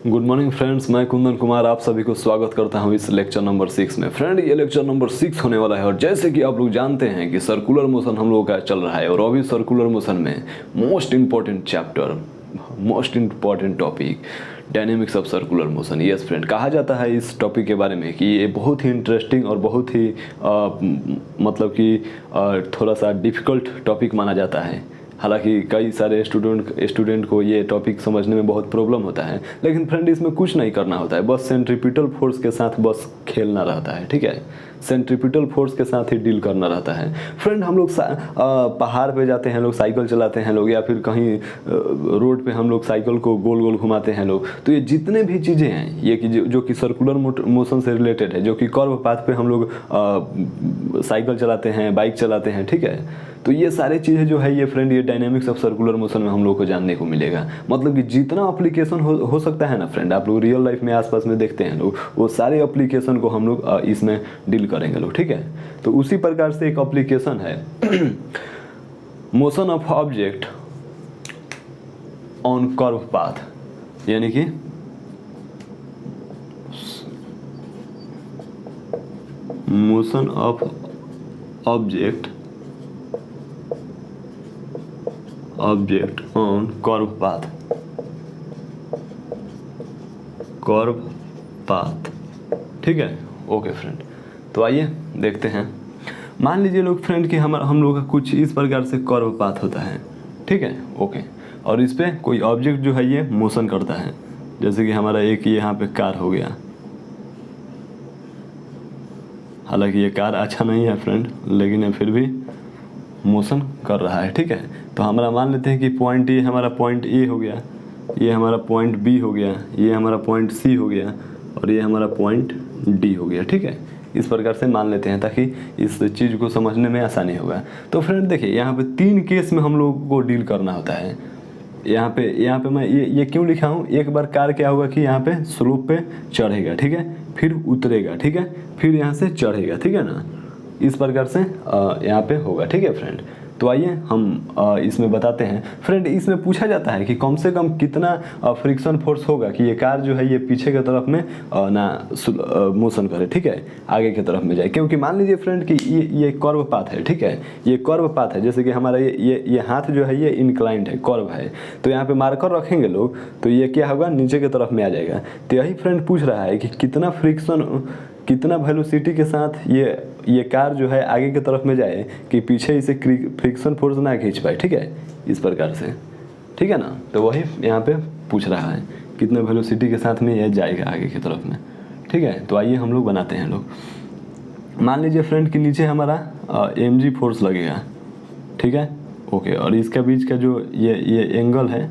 Good morning friends, मैं कुंदन कुमार आप सभी को स्वागत करता हूं इस लेक्चर नंबर 6 में। फ्रेंड, ये लेक्चर नंबर 6 होने वाला है और जैसे कि आप लोग जानते हैं कि सर्कुलर मोशन हम लोगों का चल रहा है और अभी सर्कुलर मोशन में most important chapter, most important topic dynamics of circular motion. Yes friend, कहा जाता है इस टॉपिक के बारे में कि ये बहुत ही इंटरेस्टिंग और बहुत ही मतलब कि थोड़ा सा डिफ़िकल्ट टॉपिक माना जाता है। हालांकि कई सारे स्टूडेंट को ये टॉपिक समझने में बहुत प्रॉब्लम होता है, लेकिन फ्रेंड इसमें कुछ नहीं करना होता है, बस सेंट्रीपिटल फोर्स के साथ बस खेलना रहता है। ठीक है, सेंट्रीपिटल फोर्स के साथ ही डील करना रहता है। फ्रेंड, हम लोग पहाड़ पे जाते हैं लोग, साइकिल चलाते हैं लोग, या फिर कहीं रोड पे हम लोग साइकिल को गोल गोल घुमाते हैं लोग। तो ये जितने भी चीज़ें हैं ये कि जो कि सर्कुलर मोशन से रिलेटेड है, जो कि कर्व पाथ पे हम लोग साइकिल चलाते हैं, बाइक चलाते हैं, ठीक है, तो ये सारे चीज़ें जो है ये फ्रेंड ये डायनेमिक्स ऑफ सर्कुलर मोशन में हम लोग को जानने को मिलेगा। मतलब कि जितना एप्लीकेशन हो सकता है ना फ्रेंड, आप लोग रियल लाइफ में आसपास में देखते हैं लोग, वो सारे एप्लीकेशन को हम लोग इसमें डील करेंगे लोग। ठीक है, तो उसी प्रकार से एक एप्लीकेशन है motion of object on curve path, यानी कि motion of object on curve path. ठीक है, ओके फ्रेंड, तो आइए देखते हैं। मान लीजिए लोग फ्रेंड कि हम लोग का कुछ इस प्रकार से कर्व पाथ होता है। ठीक है, ओके, और इस पे कोई ऑब्जेक्ट जो है ये मोशन करता है, जैसे कि हमारा एक यहाँ पे कार हो गया। हालांकि ये कार अच्छा नहीं है फ्रेंड, लेकिन ये फिर भी मोशन कर रहा है। ठीक है, तो हमारा मान लेते हैं कि पॉइंट ए हमारा पॉइंट ए हो गया, ये हमारा पॉइंट बी हो गया, ये हमारा पॉइंट सी हो गया और ये हमारा पॉइंट डी हो गया। ठीक है, इस प्रकार से मान लेते हैं ताकि इस चीज़ को समझने में आसानी होगा। तो फ्रेंड देखिए, यहाँ पे 3 केस में हम लोगों को डील करना होता है। यहाँ पे मैं ये क्यों लिखा हूँ, एक बार कार क्या होगा कि यहाँ पे स्लोप पे चढ़ेगा, ठीक है, फिर उतरेगा, ठीक है, फिर यहाँ से चढ़ेगा, ठीक है ना, इस प्रकार से यहाँ पे होगा। ठीक है फ्रेंड, तो आइए हम इसमें बताते हैं। फ्रेंड, इसमें पूछा जाता है कि कम से कम कितना फ्रिक्शन फोर्स होगा कि ये कार जो है ये पीछे की तरफ में मोशन करे, ठीक है, आगे की तरफ में जाए। क्योंकि मान लीजिए फ्रेंड कि ये कर्व पाथ है, ठीक है, ये कर्व पाथ है, जैसे कि हमारा ये हाथ जो है ये इंक्लाइंड है, कर्व है, तो यहाँ पे मार्कर रखेंगे लोग, तो ये क्या होगा, नीचे की तरफ में आ जाएगा। तो यही फ्रेंड पूछ रहा है कि कितना फ्रिक्शन, कितना वेलोसिटी के साथ ये कार जो है आगे की तरफ में जाए कि पीछे इसे फ्रिक्शन फोर्स ना खींच पाए। ठीक है, इस प्रकार से, ठीक है ना, तो वही यहाँ पे पूछ रहा है कितने वेलोसिटी के साथ में ये जाएगा आगे की तरफ में। ठीक है, तो आइए हम लोग बनाते हैं लोग। मान लीजिए फ्रेंड कि नीचे हमारा mg फोर्स लगेगा, ठीक है, ओके, और इसका बीच का जो ये एंगल है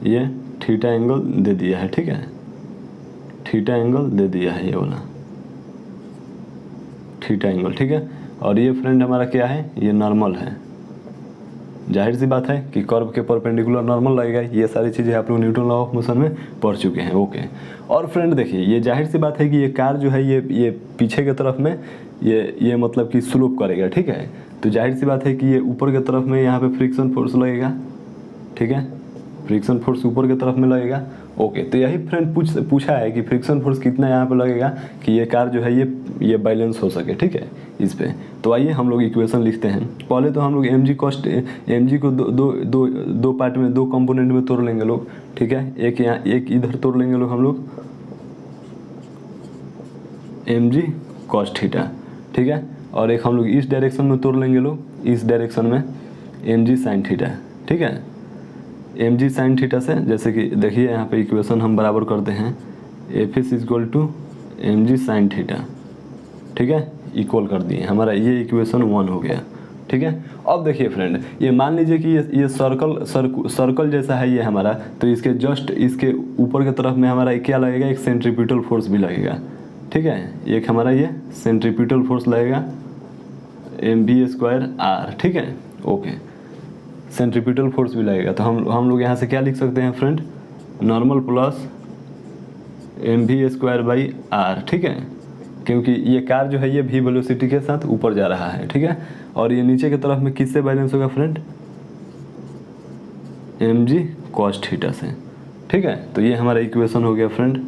ये थीटा एंगल दे दिया है। ठीक है, थीटा एंगल दे दिया है, ये वाला थीटा एंगल, ठीक है, और ये फ्रेंड हमारा क्या है, ये नॉर्मल है। जाहिर सी बात है कि कर्व के परपेंडिकुलर नॉर्मल लगेगा। ये सारी चीज़ें आप लोग न्यूटन लॉ ऑफ मोशन में पढ़ चुके हैं। ओके, और फ्रेंड देखिए, ये जाहिर सी बात है कि ये कार जो है ये पीछे की तरफ में ये मतलब कि स्लोप करेगा। ठीक है, तो जाहिर सी बात है कि ये ऊपर की तरफ में यहाँ पे फ्रिक्शन फोर्स लगेगा। ठीक है, फ्रिक्शन फोर्स ऊपर की तरफ में लगेगा। ओके, तो यही फ्रेंड पूछा है कि फ्रिक्शन फोर्स कितना यहाँ पे लगेगा कि ये कार जो है ये बैलेंस हो सके। ठीक है, इस पे तो आइए हम लोग इक्वेशन लिखते हैं। पहले तो हम लोग mg को दो पार्ट में, 2 कंपोनेंट में तोड़ लेंगे लोग। ठीक है, एक यहाँ एक इधर तोड़ लेंगे लोग हम लोग, mg cos थीटा, ठीक है, और एक हम लोग इस डायरेक्शन में तोड़ लेंगे लोग, इस डायरेक्शन में mg sin थीटा। ठीक है, mg sin थीटा से, जैसे कि देखिए यहाँ पे इक्वेशन हम बराबर करते हैं, F is equal to mg sin theta. ठीक है, इक्वल कर दिए, हमारा ये इक्वेशन 1 हो गया। ठीक है, अब देखिए फ्रेंड, ये मान लीजिए कि ये सर्कल जैसा है ये हमारा, तो इसके जस्ट इसके ऊपर की तरफ में हमारा क्या लगेगा, एक सेंट्रीपिटल फोर्स भी लगेगा। ठीक है, एक हमारा ये सेंट्रीपिटल फोर्स लगेगा mv²r। ठीक है, ओके, सेंट्रीपिटल फोर्स भी लगेगा। तो हम लोग यहाँ से क्या लिख सकते हैं फ्रेंड, नॉर्मल प्लस mv²/r। ठीक है, क्योंकि ये कार जो है ये भी वेलोसिटी के साथ ऊपर जा रहा है। ठीक है, और ये नीचे की तरफ में किससे बैलेंस होगा फ्रेंड, mg cos थीटा से। ठीक है। तो ये हमारा इक्वेशन हो गया फ्रेंड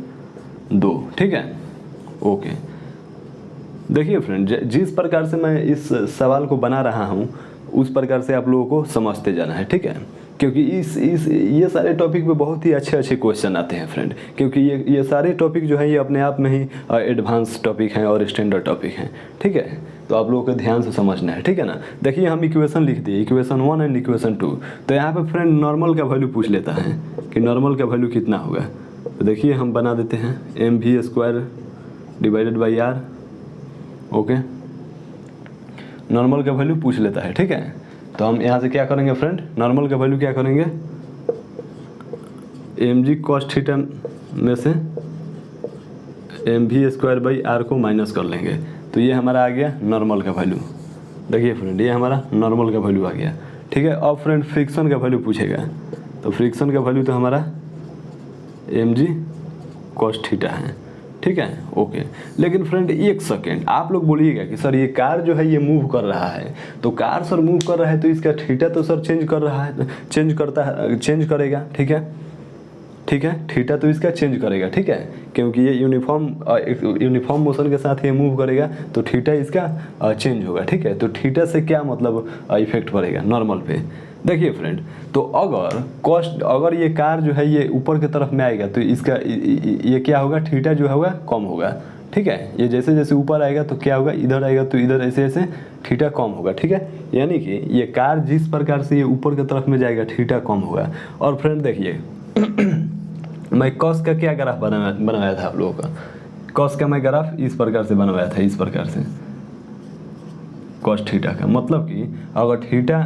2, ठीक है। ओके, देखिए फ्रेंड, जिस प्रकार से मैं इस सवाल को बना रहा हूँ उस प्रकार से आप लोगों को समझते जाना है, ठीक है। क्योंकि ये सारे टॉपिक पे बहुत ही अच्छे अच्छे क्वेश्चन आते हैं फ्रेंड, क्योंकि ये सारे टॉपिक जो है ये अपने आप में ही एडवांस टॉपिक हैं और स्टैंडर्ड टॉपिक हैं, ठीक है। तो आप लोगों को ध्यान से समझना है, ठीक है ना। देखिए हम इक्वेशन लिख दिए, इक्वेशन 1 एंड इक्वेशन 2। तो यहाँ पे फ्रेंड नॉर्मल का वैल्यू पूछ लेता है कि नॉर्मल का वैल्यू कितना होगा। तो देखिए हम बना देते हैं mv² divided by r। Okay, normal का वैल्यू पूछ लेता है, ठीक है। तो हम यहाँ से क्या करेंगे फ्रेंड, नॉर्मल का वैल्यू क्या करेंगे, mg cos थीटा में से mv² बाई r को माइनस कर लेंगे। तो ये हमारा आ गया नॉर्मल का वैल्यू। देखिए फ्रेंड, ये हमारा नॉर्मल का वैल्यू आ गया, ठीक है। अब फ्रेंड फ्रिक्शन का वैल्यू पूछेगा, तो फ्रिक्शन का वैल्यू तो हमारा mg cos थीटा है, ठीक है। ओके, लेकिन फ्रेंड एक सेकेंड, आप लोग बोलिएगा कि सर ये कार जो है ये मूव कर रहा है, तो कार सर मूव कर रहा है तो इसका थीटा तो सर चेंज कर रहा है, चेंज करेगा, ठीक है, ठीक है। थीटा तो इसका चेंज करेगा, ठीक है, क्योंकि ये यूनिफॉर्म मोशन के साथ ये मूव करेगा तो थीटा इसका चेंज होगा, ठीक है। तो थीटा से क्या मतलब इफेक्ट पड़ेगा नॉर्मल पे। देखिए फ्रेंड, तो अगर ये कार जो है ये ऊपर की तरफ में आएगा तो इसका ये क्या होगा, थीटा जो होगा कम होगा, ठीक है। ये जैसे जैसे ऊपर आएगा तो क्या होगा, इधर आएगा तो इधर ऐसे ऐसे थीटा कम होगा, ठीक है। यानी कि ये कार जिस प्रकार से ये ऊपर की तरफ में जाएगा थीटा कम होगा। और फ्रेंड देखिए मैं कॉस का क्या ग्राफ बनवाया था आप लोगों का, कॉस का मैं ग्राफ इस प्रकार से बनवाया था, इस प्रकार से कॉस थीटा का। मतलब कि अगर थीटा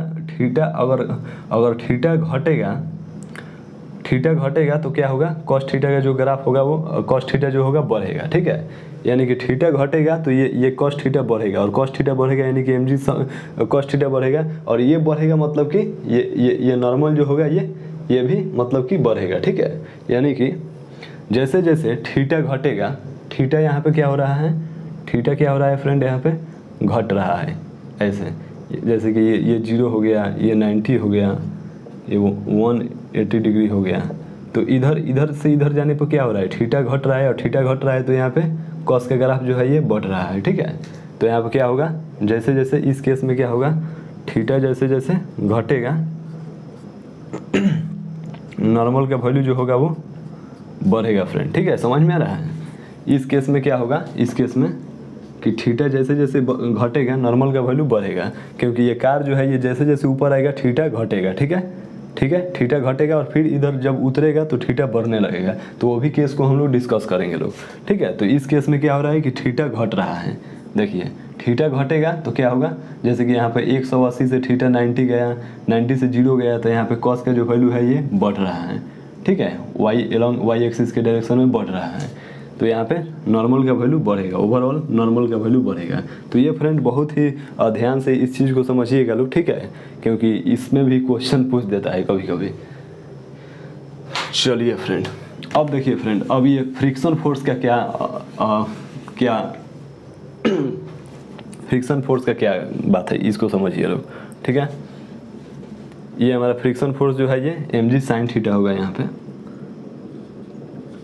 घटेगा तो क्या होगा, कॉस थीटा का जो ग्राफ होगा वो कॉस थीटा जो होगा बढ़ेगा, ठीक है। यानी कि थीटा घटेगा तो ये कॉस थीटा बढ़ेगा, और कॉस थीटा बढ़ेगा यानी कि mg कॉस थीटा बढ़ेगा, और ये बढ़ेगा मतलब कि ये नॉर्मल जो होगा ये भी मतलब कि बढ़ेगा, ठीक है। यानी कि जैसे जैसे थीटा घटेगा, थीटा यहाँ पे क्या हो रहा है, थीटा क्या हो रहा है फ्रेंड, यहाँ पे घट रहा है ऐसे। जैसे कि ये 0 हो गया, ये 90 हो गया, ये 180 डिग्री हो गया। तो इधर से इधर जाने पर क्या हो रहा है, थीटा घट रहा है, और थीटा घट रहा है तो यहाँ पे कॉस का ग्राफ जो है ये बढ़ रहा है, ठीक है। तो यहाँ पे क्या होगा, जैसे जैसे इस केस में क्या होगा, थीटा जैसे जैसे घटेगा नॉर्मल का वैल्यू जो होगा वो बढ़ेगा फ्रेंड, ठीक है। समझ में आ रहा है। इस केस में क्या होगा, इस केस में कि थीटा जैसे जैसे घटेगा नॉर्मल का वैल्यू बढ़ेगा, क्योंकि ये कार जो है ये जैसे जैसे ऊपर आएगा थीटा घटेगा, ठीक है, ठीक है। थीटा घटेगा और फिर इधर जब उतरेगा तो थीटा बढ़ने लगेगा। तो वो भी केस को हम लोग डिस्कस करेंगे लोग, ठीक है। तो इस केस में क्या हो रहा है कि थीटा घट रहा है। देखिए थीटा घटेगा तो क्या होगा, जैसे कि यहाँ पे 180 से थीटा 90 गया, 90 से 0 गया, तो यहाँ पे कॉस का जो वैल्यू है ये बढ़ रहा है, ठीक है, वाई एक्सिस के डायरेक्शन में बढ़ रहा है। तो यहाँ पे नॉर्मल का वैल्यू बढ़ेगा, ओवरऑल नॉर्मल का वैल्यू बढ़ेगा। तो ये फ्रेंड बहुत ही ध्यान से इस चीज़ को समझिएगा लोग, ठीक है, क्योंकि इसमें भी क्वेश्चन पूछ देता है कभी कभी। चलिए फ्रेंड, अब देखिए फ्रेंड, अब ये फ्रिक्शन फोर्स का फ्रिक्शन फोर्स का क्या बात है, इसको समझिए लोग, ठीक है। ये हमारा फ्रिक्शन फोर्स जो है ये mg sin थीटा होगा यहाँ पे।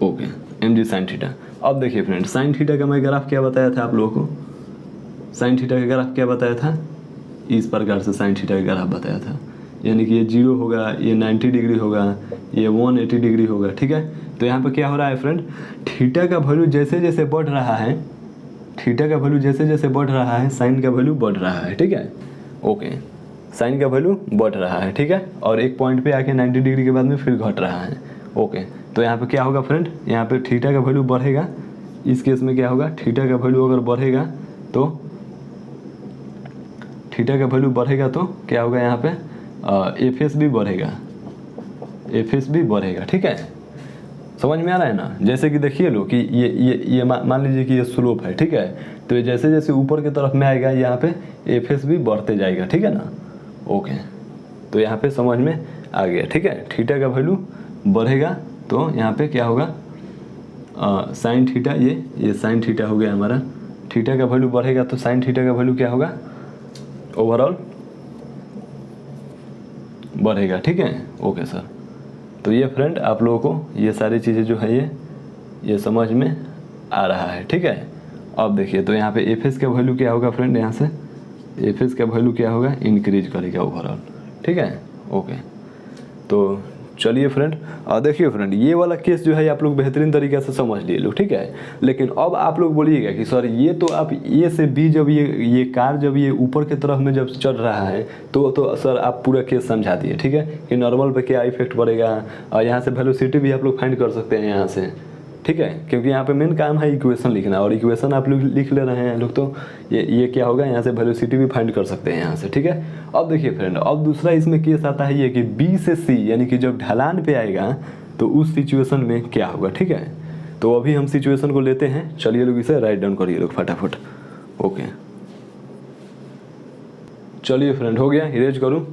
Okay, mg sin theta. अब देखिए फ्रेंड, साइन थीटा का मैं ग्राफ क्या बताया था आप लोगों को, साइन थीटा का ग्राफ क्या बताया था, इस प्रकार से साइन थीटा का ग्राफ बताया था। यानी कि ये 0 होगा, ये 90 डिग्री होगा, ये 180 डिग्री होगा, ठीक है। तो यहाँ पे क्या हो रहा है फ्रेंड, थीटा का वैल्यू जैसे जैसे बढ़ रहा है, थीटा का वैल्यू जैसे जैसे बढ़ रहा है साइन का वैल्यू बढ़ रहा है, ठीक है। ओके, साइन का वैल्यू बढ़ रहा है, ठीक है, और एक पॉइंट पे आके 90 डिग्री के बाद में फिर घट रहा है। ओके, तो यहाँ पे क्या होगा फ्रेंड, यहाँ पे थीटा का वैल्यू बढ़ेगा। इस केस में क्या होगा, थीटा का वैल्यू अगर बढ़ेगा तो थीटा का वैल्यू बढ़ेगा तो क्या होगा, यहाँ पे एफ भी बढ़ेगा, एफ भी बढ़ेगा, ठीक है। समझ में आ रहा है ना। जैसे कि देखिए लो कि ये मान लीजिए कि ये स्लोप है, ठीक है। तो ये जैसे जैसे ऊपर की तरफ में आएगा यहाँ पे एफ भी बढ़ते जाएगा, ठीक है ना। ओके, तो यहाँ पे समझ में आ गया, ठीक है। थीटा का वैल्यू बढ़ेगा तो यहाँ पे क्या होगा, साइन थीटा, ये साइन थीटा हो गया हमारा। थीटा का वैल्यू बढ़ेगा तो साइन थीटा का वैल्यू क्या होगा, ओवरऑल बढ़ेगा, ठीक है। ओके सर, तो ये फ्रेंड आप लोगों को ये सारी चीज़ें जो है ये समझ में आ रहा है, ठीक है। अब देखिए तो यहाँ पे एफ एस का वैल्यू क्या होगा फ्रेंड, यहाँ से एफ एस का वैल्यू क्या होगा, इंक्रीज करेगा ओवरऑल, ठीक है। ओके, तो चलिए फ्रेंड, देखिए फ्रेंड ये वाला केस जो है आप लोग बेहतरीन तरीके से समझ लिए लोग, ठीक है। लेकिन अब आप लोग बोलिएगा कि सर ये तो आप ए से बी जब ये कार जब ये ऊपर की तरफ में जब चल रहा है तो सर आप पूरा केस समझा दिए, ठीक है, कि नॉर्मल पे क्या इफेक्ट पड़ेगा, और यहाँ से वेलोसिटी भी आप लोग फाइंड कर सकते हैं यहाँ से, ठीक है, क्योंकि यहाँ पे मेन काम है इक्वेशन लिखना, और इक्वेशन आप लोग लिख ले रहे हैं लोग, तो ये क्या होगा, यहाँ से वेलोसिटी भी फाइंड कर सकते हैं यहाँ से, ठीक है। अब देखिए फ्रेंड, अब दूसरा इसमें केस आता है ये कि बी से सी यानी कि जब ढलान पे आएगा तो उस सिचुएशन में क्या होगा, ठीक है। तो अभी हम सिचुएशन को लेते हैं, चलिए लोग इसे राइट डाउन करिए लोग फटाफट। ओके, चलिए फ्रेंड, हो गया, इरेज करूँ।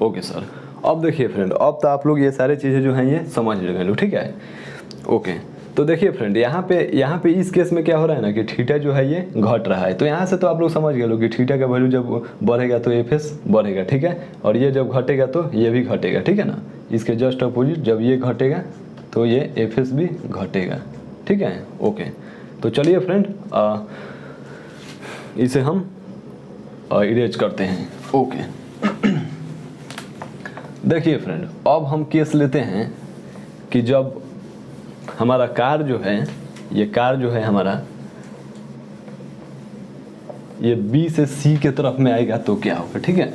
ओके सर, अब देखिए फ्रेंड, अब तो आप लोग ये सारी चीज़ें जो हैं ये समझ गए लोग, ठीक है। ओके, तो देखिए फ्रेंड, यहाँ पे इस केस में क्या हो रहा है ना कि थीटा जो है ये घट रहा है, तो यहाँ से तो आप लोग समझ गए लोग कि थीटा का वैल्यू जब बढ़ेगा तो एफ एस बढ़ेगा, ठीक है, और ये जब घटेगा तो ये भी घटेगा, ठीक है ना। इसके जस्ट अपोजिट जब ये घटेगा तो ये एफ एस भी घटेगा, ठीक है। ओके, तो चलिए फ्रेंड इसे हम इरेज करते हैं। ओके, देखिए फ्रेंड, अब हम केस लेते हैं कि जब हमारा कार जो है, ये कार जो है हमारा ये बी से सी के तरफ में आएगा तो क्या होगा, ठीक है।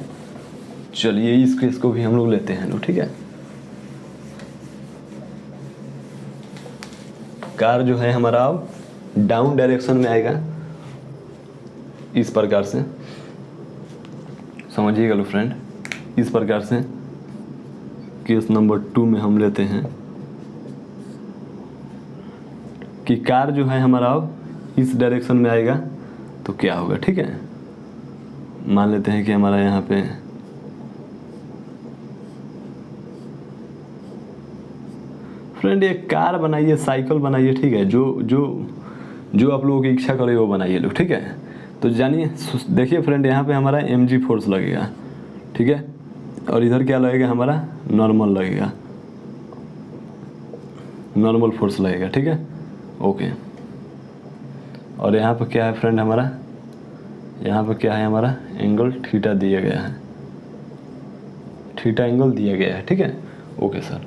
चलिए इस केस को भी हम लोग लेते हैं लोग, ठीक है। कार जो है हमारा अब डाउन डायरेक्शन में आएगा, इस प्रकार से समझिएगा लो फ्रेंड, इस प्रकार से केस नंबर 2 में हम लेते हैं कि कार जो है हमारा अब इस डायरेक्शन में आएगा तो क्या होगा, ठीक है। मान लेते हैं कि हमारा यहाँ पे फ्रेंड एक कार बनाइए, साइकिल बनाइए, ठीक है, जो आप लोगों की इच्छा करे वो बनाइए लोग, ठीक है। तो जानिए, देखिए फ्रेंड, यहाँ पे हमारा mg फोर्स लगेगा, ठीक है, और इधर क्या लगेगा, हमारा नॉर्मल लगेगा, नॉर्मल फोर्स लगेगा, ठीक है। ओके, और यहाँ पर क्या है फ्रेंड, हमारा यहाँ पर क्या है, हमारा एंगल थीटा दिया गया है, थीटा एंगल दिया गया है, ठीक है। ओके सर,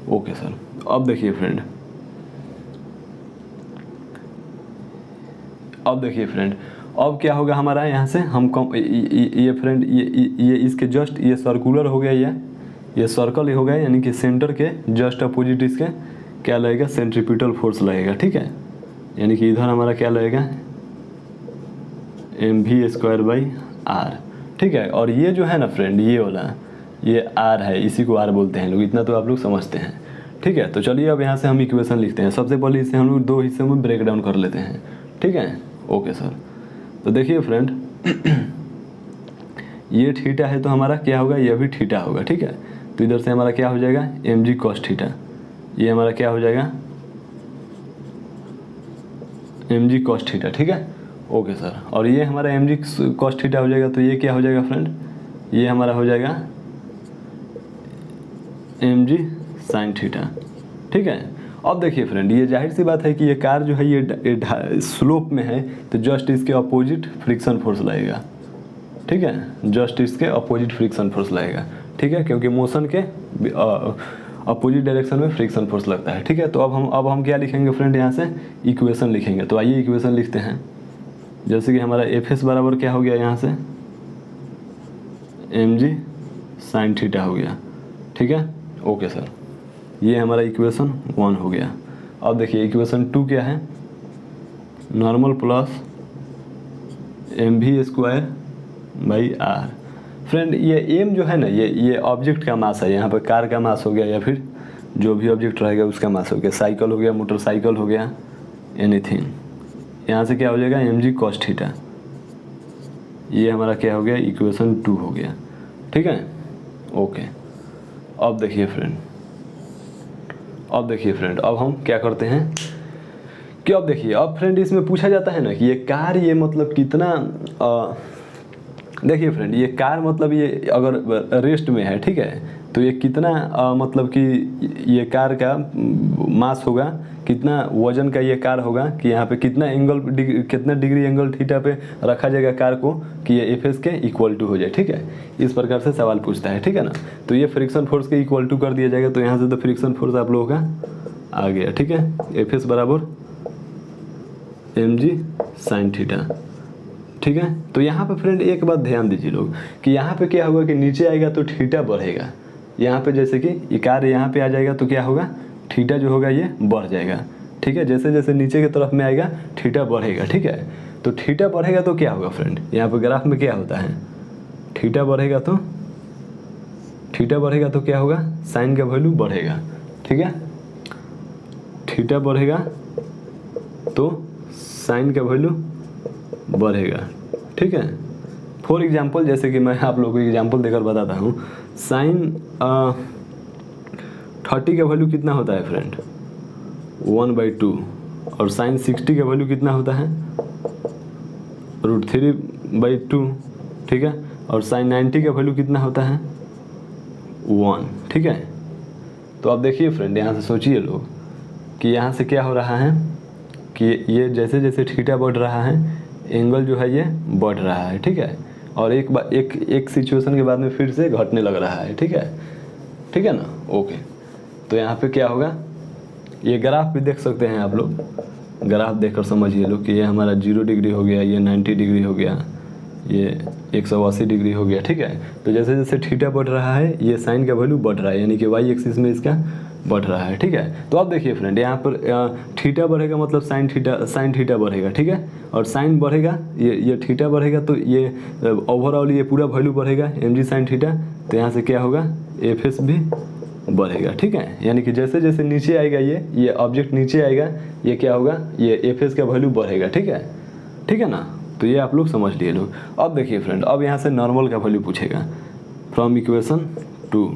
ओके सर, अब देखिए फ्रेंड, अब क्या होगा हमारा, यहाँ से हम ये फ्रेंड ये इसके जस्ट ये सर्कुलर हो गया, ये सर्कल हो गया, यानी कि सेंटर के जस्ट अपोजिट इसके क्या लगेगा, सेंट्रीपिटल फोर्स लगेगा, ठीक है। यानी कि इधर हमारा क्या लगेगा, mv²/r, ठीक है। और ये जो है ना फ्रेंड, ये वाला ये r है, इसी को r बोलते हैं लोग, इतना तो आप लोग समझते हैं, ठीक है। तो चलिए अब यहाँ से हम इक्वेशन लिखते हैं। सबसे पहले इसे हम लोग 2 हिस्सों में ब्रेक डाउन कर लेते हैं, ठीक है। ओके सर, तो देखिए फ्रेंड ये थीटा है तो हमारा क्या होगा, ये भी थीटा होगा, ठीक है। तो इधर से हमारा क्या हो जाएगा, mg cos थीटा, ये हमारा क्या हो जाएगा, mg cos थीटा, ठीक है। ओके सर, और ये हमारा mg cos थीटा हो जाएगा, तो ये क्या हो जाएगा फ्रेंड, ये हमारा हो जाएगा mg sin थीटा, ठीक है। अब देखिए फ्रेंड, ये जाहिर सी बात है कि ये कार जो है ये स्लोप में है, तो जस्ट इसके अपोजिट फ्रिक्शन फोर्स लगेगा, ठीक है, जस्ट इसके अपोजिट फ्रिक्शन फोर्स लगेगा, ठीक है, क्योंकि मोशन के अपोजिट डायरेक्शन में फ्रिक्शन फोर्स लगता है, ठीक है। तो अब हम क्या लिखेंगे फ्रेंड, यहाँ से इक्वेशन लिखेंगे। तो आइए इक्वेशन लिखते हैं। जैसे कि हमारा एफ एस बराबर क्या हो गया, यहाँ से mg sin थीटा हो गया, ठीक है। ओके सर, ये हमारा इक्वेशन 1 हो गया। अब देखिए इक्वेशन 2 क्या है, नॉर्मल प्लस mv²/r। फ्रेंड ये एम जो है ना, ये ऑब्जेक्ट का मास है, यहाँ पर कार का मास हो गया, या फिर जो भी ऑब्जेक्ट रहेगा उसका मास हो गया, साइकिल हो गया, मोटरसाइकिल हो गया, एनीथिंग। यहाँ से क्या हो जाएगा, mg cos थीटा, ये हमारा क्या हो गया, इक्वेशन 2 हो गया, ठीक है। ओके, अब देखिए फ्रेंड, अब हम क्या करते हैं कि अब देखिए, अब फ्रेंड इसमें पूछा जाता है ना कि ये कार ये मतलब कितना देखिए फ्रेंड, ये कार मतलब ये अगर रेस्ट में है, ठीक है, तो ये कितना मतलब कि ये कार का मास होगा, कितना वजन का ये कार होगा, कि यहाँ पे कितना कितना डिग्री एंगल थीटा पे रखा जाएगा कार को कि ये एफ एस के इक्वल टू हो जाए। ठीक है, इस प्रकार से सवाल पूछता है। ठीक है ना, तो ये फ्रिक्शन फोर्स के इक्वल टू कर दिया जाएगा। तो यहाँ से तो फ्रिक्शन फोर्स आप लोगों का आ गया। ठीक है, एफ एस बराबर एम जी साइन थीटा। ठीक है, तो यहाँ पे फ्रेंड एक बात ध्यान दीजिए लोग कि यहाँ पे क्या होगा कि नीचे आएगा तो थीटा बढ़ेगा। यहाँ पे जैसे कि ये कार यहाँ पे आ जाएगा तो क्या होगा, थीटा जो होगा ये बढ़ जाएगा। ठीक है, जैसे जैसे नीचे की तरफ में आएगा थीटा बढ़ेगा। ठीक है, तो थीटा बढ़ेगा तो क्या होगा फ्रेंड, यहाँ पे ग्राफ में क्या होता है, थीटा बढ़ेगा तो क्या होगा, साइन का वैल्यू बढ़ेगा। ठीक है, थीटा बढ़ेगा तो साइन का वैल्यू बढ़ेगा। ठीक है, फॉर एग्जांपल जैसे कि मैं आप लोगों को एग्जांपल देकर बताता हूँ, साइन 30 का वैल्यू कितना होता है फ्रेंड, 1/2, और साइन 60 का वैल्यू कितना होता है, √3/2। ठीक है, और साइन 90 का वैल्यू कितना होता है, 1। ठीक है, तो अब देखिए फ्रेंड, यहाँ से सोचिए लोग कि यहाँ से क्या हो रहा है कि ये जैसे जैसे थीटा बढ़ रहा है एंगल जो है ये बढ़ रहा है। ठीक है, और एक सिचुएशन के बाद में फिर से घटने लग रहा है। ठीक है ना, ओके। तो यहाँ पे क्या होगा, ये ग्राफ भी देख सकते हैं आप लोग, ग्राफ देखकर समझिए लोग कि ये हमारा 0 डिग्री हो गया, ये 90 डिग्री हो गया, ये 180 डिग्री हो गया। ठीक है, तो जैसे जैसे थीटा बढ़ रहा है ये साइन का वैल्यू बढ़ रहा है, यानी कि वाई एक्सिस में इसका बढ़ रहा है। ठीक है, तो आप देखिए फ्रेंड, यहाँ पर थीटा बढ़ेगा मतलब साइन थीटा बढ़ेगा। ठीक है, और साइन बढ़ेगा, ये थीटा बढ़ेगा तो ये ओवरऑल ये पूरा वैल्यू बढ़ेगा एम जी साइन थीटा। तो यहाँ से क्या होगा, एफ एस भी बढ़ेगा। ठीक है, यानी कि जैसे जैसे नीचे आएगा ये ऑब्जेक्ट नीचे आएगा, ये क्या होगा, ये एफ एस का वैल्यू बढ़ेगा। ठीक है ना, तो ये आप लोग समझ लिए लोग। अब देखिए फ्रेंड, अब यहाँ से नॉर्मल का वैल्यू पूछेगा, फ्रॉम इक्वेशन 2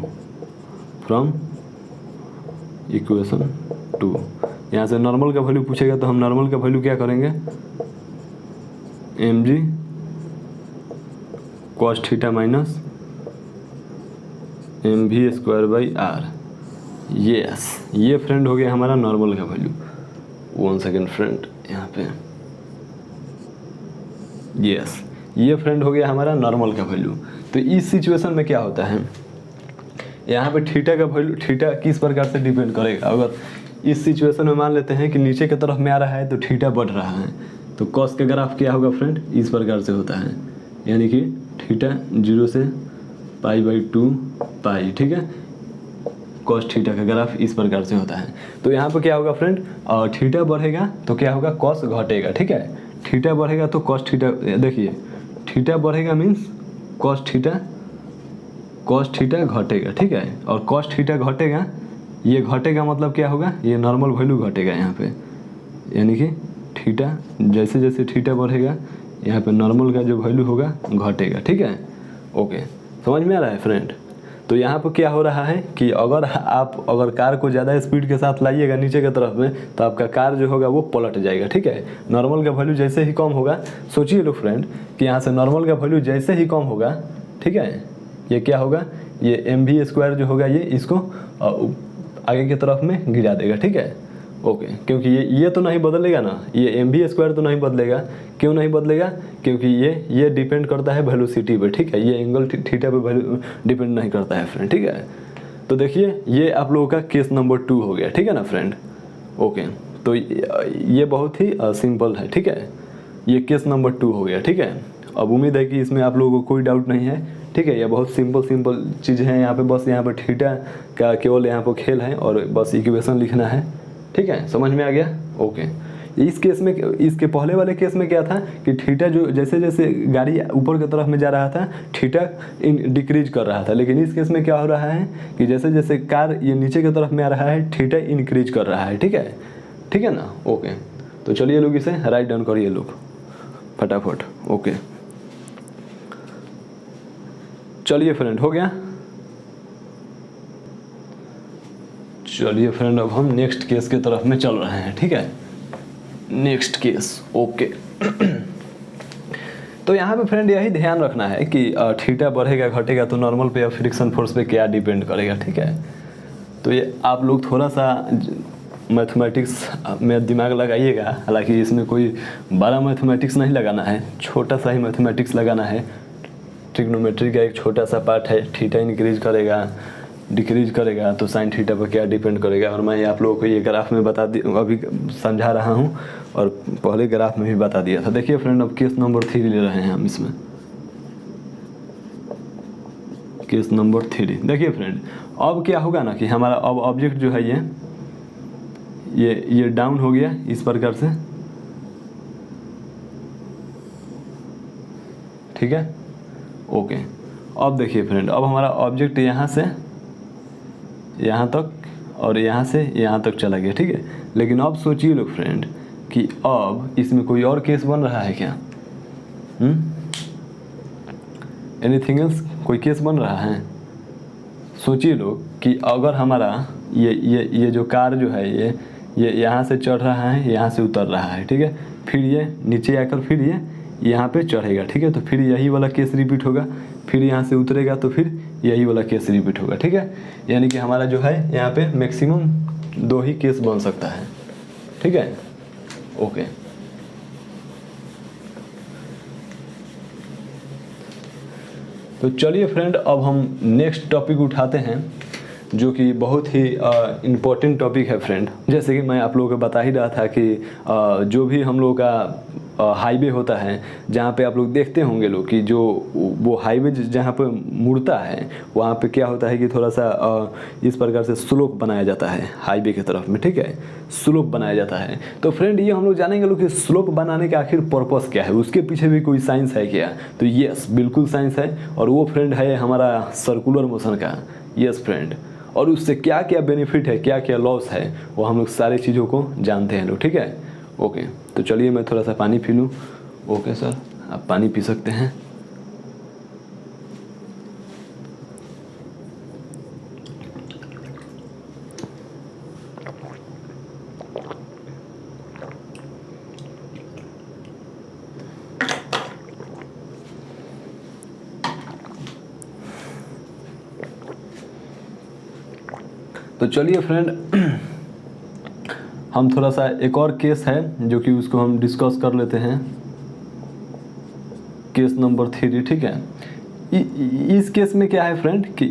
यहाँ से नॉर्मल का वैल्यू पूछेगा। तो हम नॉर्मल का वैल्यू क्या करेंगे, M G cos theta minus M V square by R. Yes, ये फ्रेंड हो गया हमारा नॉर्मल का वैल्यू। 1 सेकेंड फ्रेंड, यहाँ पे यस, ये फ्रेंड हो गया हमारा नॉर्मल का वैल्यू। तो इस सिचुएशन में क्या होता है, यहाँ पे थीटा का वैल्यू, थीटा किस प्रकार से डिपेंड करेगा। अगर इस सिचुएशन में मान लेते हैं कि नीचे की तरफ में आ रहा है तो थीटा बढ़ रहा है, तो कॉस का ग्राफ क्या होगा फ्रेंड, इस प्रकार से होता है, यानी कि थीटा 0 से π/2 पाई। ठीक है, कॉस थीटा का ग्राफ इस प्रकार से होता है। तो यहाँ पे क्या होगा फ्रेंड, थीटा बढ़ेगा तो क्या होगा, कॉस घटेगा। ठीक है, थीटा बढ़ेगा तो कॉस थीटा, देखिए थीटा बढ़ेगा मीन्स कॉस थीटा घटेगा। ठीक है, और कॉस थीटा घटेगा, ये घटेगा मतलब क्या होगा, ये नॉर्मल वैल्यू घटेगा यहाँ पे, यानी कि थीटा जैसे जैसे थीटा बढ़ेगा यहाँ पे नॉर्मल का जो वैल्यू होगा घटेगा। ठीक है, ओके, समझ में आ रहा है फ्रेंड। तो यहाँ पर क्या हो रहा है कि अगर कार को ज़्यादा स्पीड के साथ लाइएगा नीचे की तरफ में तो आपका कार जो होगा वो पलट जाएगा। ठीक है, नॉर्मल का वैल्यू जैसे ही कम होगा, सोचिए लोग फ्रेंड कि यहाँ से नॉर्मल का वैल्यू जैसे ही कम होगा, ठीक है, ये क्या होगा, ये एम वी स्क्वायर जो होगा ये इसको आगे की तरफ में गिरा देगा। ठीक है, ओके, क्योंकि ये तो नहीं बदलेगा ना, ये एम वी स्क्वायर तो नहीं बदलेगा। क्यों नहीं बदलेगा, क्योंकि ये डिपेंड करता है वेलोसिटी पे। ठीक है, ये एंगल थीटा पे वैल्यू डिपेंड नहीं करता है फ्रेंड। ठीक है, तो देखिए ये आप लोगों का केस नंबर 2 हो गया। ठीक है ना फ्रेंड, ओके, तो ये बहुत ही सिंपल है। ठीक है, ये केस नंबर 2 हो गया। ठीक है, अब उम्मीद है कि इसमें आप लोगों को कोई डाउट नहीं है। ठीक है, ये बहुत सिंपल चीज़ है। यहाँ पे बस यहाँ पे थीटा का केवल यहाँ पर खेल है और बस इक्वेशन लिखना है। ठीक है, समझ में आ गया, ओके। इस केस में, इसके पहले वाले केस में क्या था कि थीटा जो जैसे जैसे गाड़ी ऊपर की तरफ में जा रहा था थीटा डिक्रीज कर रहा था, लेकिन इस केस में क्या हो रहा है कि जैसे जैसे कार ये नीचे की तरफ में आ रहा है थीटा इंक्रीज कर रहा है। ठीक है ना, ओके। तो चलिए लोग इसे राइट डाउन करिए लोग फटाफट। ओके, चलिए फ्रेंड, हो गया। चलिए फ्रेंड, अब हम नेक्स्ट केस की तरफ में चल रहे हैं। ठीक है, नेक्स्ट केस, ओके। तो यहाँ पे फ्रेंड यही ध्यान रखना है कि थीटा बढ़ेगा घटेगा तो नॉर्मल पे या फ्रिक्शन फोर्स पे क्या डिपेंड करेगा, ठीक है। तो ये आप लोग थोड़ा सा मैथमेटिक्स में दिमाग लगाइएगा, हालांकि इसमें कोई बड़ा मैथमेटिक्स नहीं लगाना है, छोटा सा ही मैथमेटिक्स लगाना है। ट्रिग्नोमेट्री का एक छोटा सा पार्ट है, थीटा इंक्रीज करेगा डिक्रीज करेगा तो साइन थीटा पर क्या डिपेंड करेगा, और मैं आप लोगों को ये ग्राफ में बता दी अभी समझा रहा हूँ और पहले ग्राफ में भी बता दिया था। देखिए फ्रेंड, अब केस नंबर 3 ले रहे हैं हम इसमें, केस नंबर 3। देखिए फ्रेंड, अब क्या होगा ना कि हमारा अब ऑब्जेक्ट जो है ये डाउन हो गया इस प्रकार से, ठीक है, ओके। अब देखिए फ्रेंड, अब हमारा ऑब्जेक्ट यहाँ से यहाँ तक और यहाँ से यहाँ तक चला गया, ठीक है। लेकिन अब सोचिए लोग फ्रेंड कि अब इसमें कोई और केस बन रहा है क्या? एनीथिंग एल्स, कोई केस बन रहा है? सोचिए लोग कि अगर हमारा ये जो कार जो है ये यहाँ से चढ़ रहा है, यहाँ से उतर रहा है, ठीक है, फिर ये नीचे आकर फिर ये यहाँ पे चढ़ेगा, ठीक है, तो फिर यही वाला केस रिपीट होगा, फिर यहाँ से उतरेगा तो फिर यही वाला केस रिपीट होगा, ठीक है। यानी कि हमारा जो है यहाँ पे मैक्सिमम 2 ही केस बन सकता है, ठीक है, ओके। तो चलिए फ्रेंड, अब हम नेक्स्ट टॉपिक उठाते हैं जो कि बहुत ही इम्पोर्टेंट टॉपिक है फ्रेंड। जैसे कि मैं आप लोगों को बता ही रहा था कि जो भी हम लोगों का हाईवे होता है, जहाँ पे आप लोग देखते होंगे लोग कि जो वो हाईवे जहाँ पे मुड़ता है वहाँ पे क्या होता है कि थोड़ा सा इस प्रकार से स्लोप बनाया जाता है हाईवे की तरफ में, ठीक है, स्लोप बनाया जाता है। तो फ्रेंड ये हम लोग जानेंगे लोग कि स्लोप बनाने का आखिर पर्पस क्या है, उसके पीछे भी कोई साइंस है क्या? तो यस, बिल्कुल साइंस है, और वो फ्रेंड है हमारा सर्कुलर मोशन का। यस फ्रेंड, और उससे क्या क्या बेनिफिट है, क्या क्या लॉस है, वो हम लोग सारी चीज़ों को जानते हैं लोग, ठीक है, ओके। तो चलिए मैं थोड़ा सा पानी पी लूँ। ओके सर, आप पानी पी सकते हैं। तो चलिए फ्रेंड, हम थोड़ा सा एक और केस है जो कि उसको हम डिस्कस कर लेते हैं, केस नंबर 3, ठीक है। इस केस में क्या है फ्रेंड कि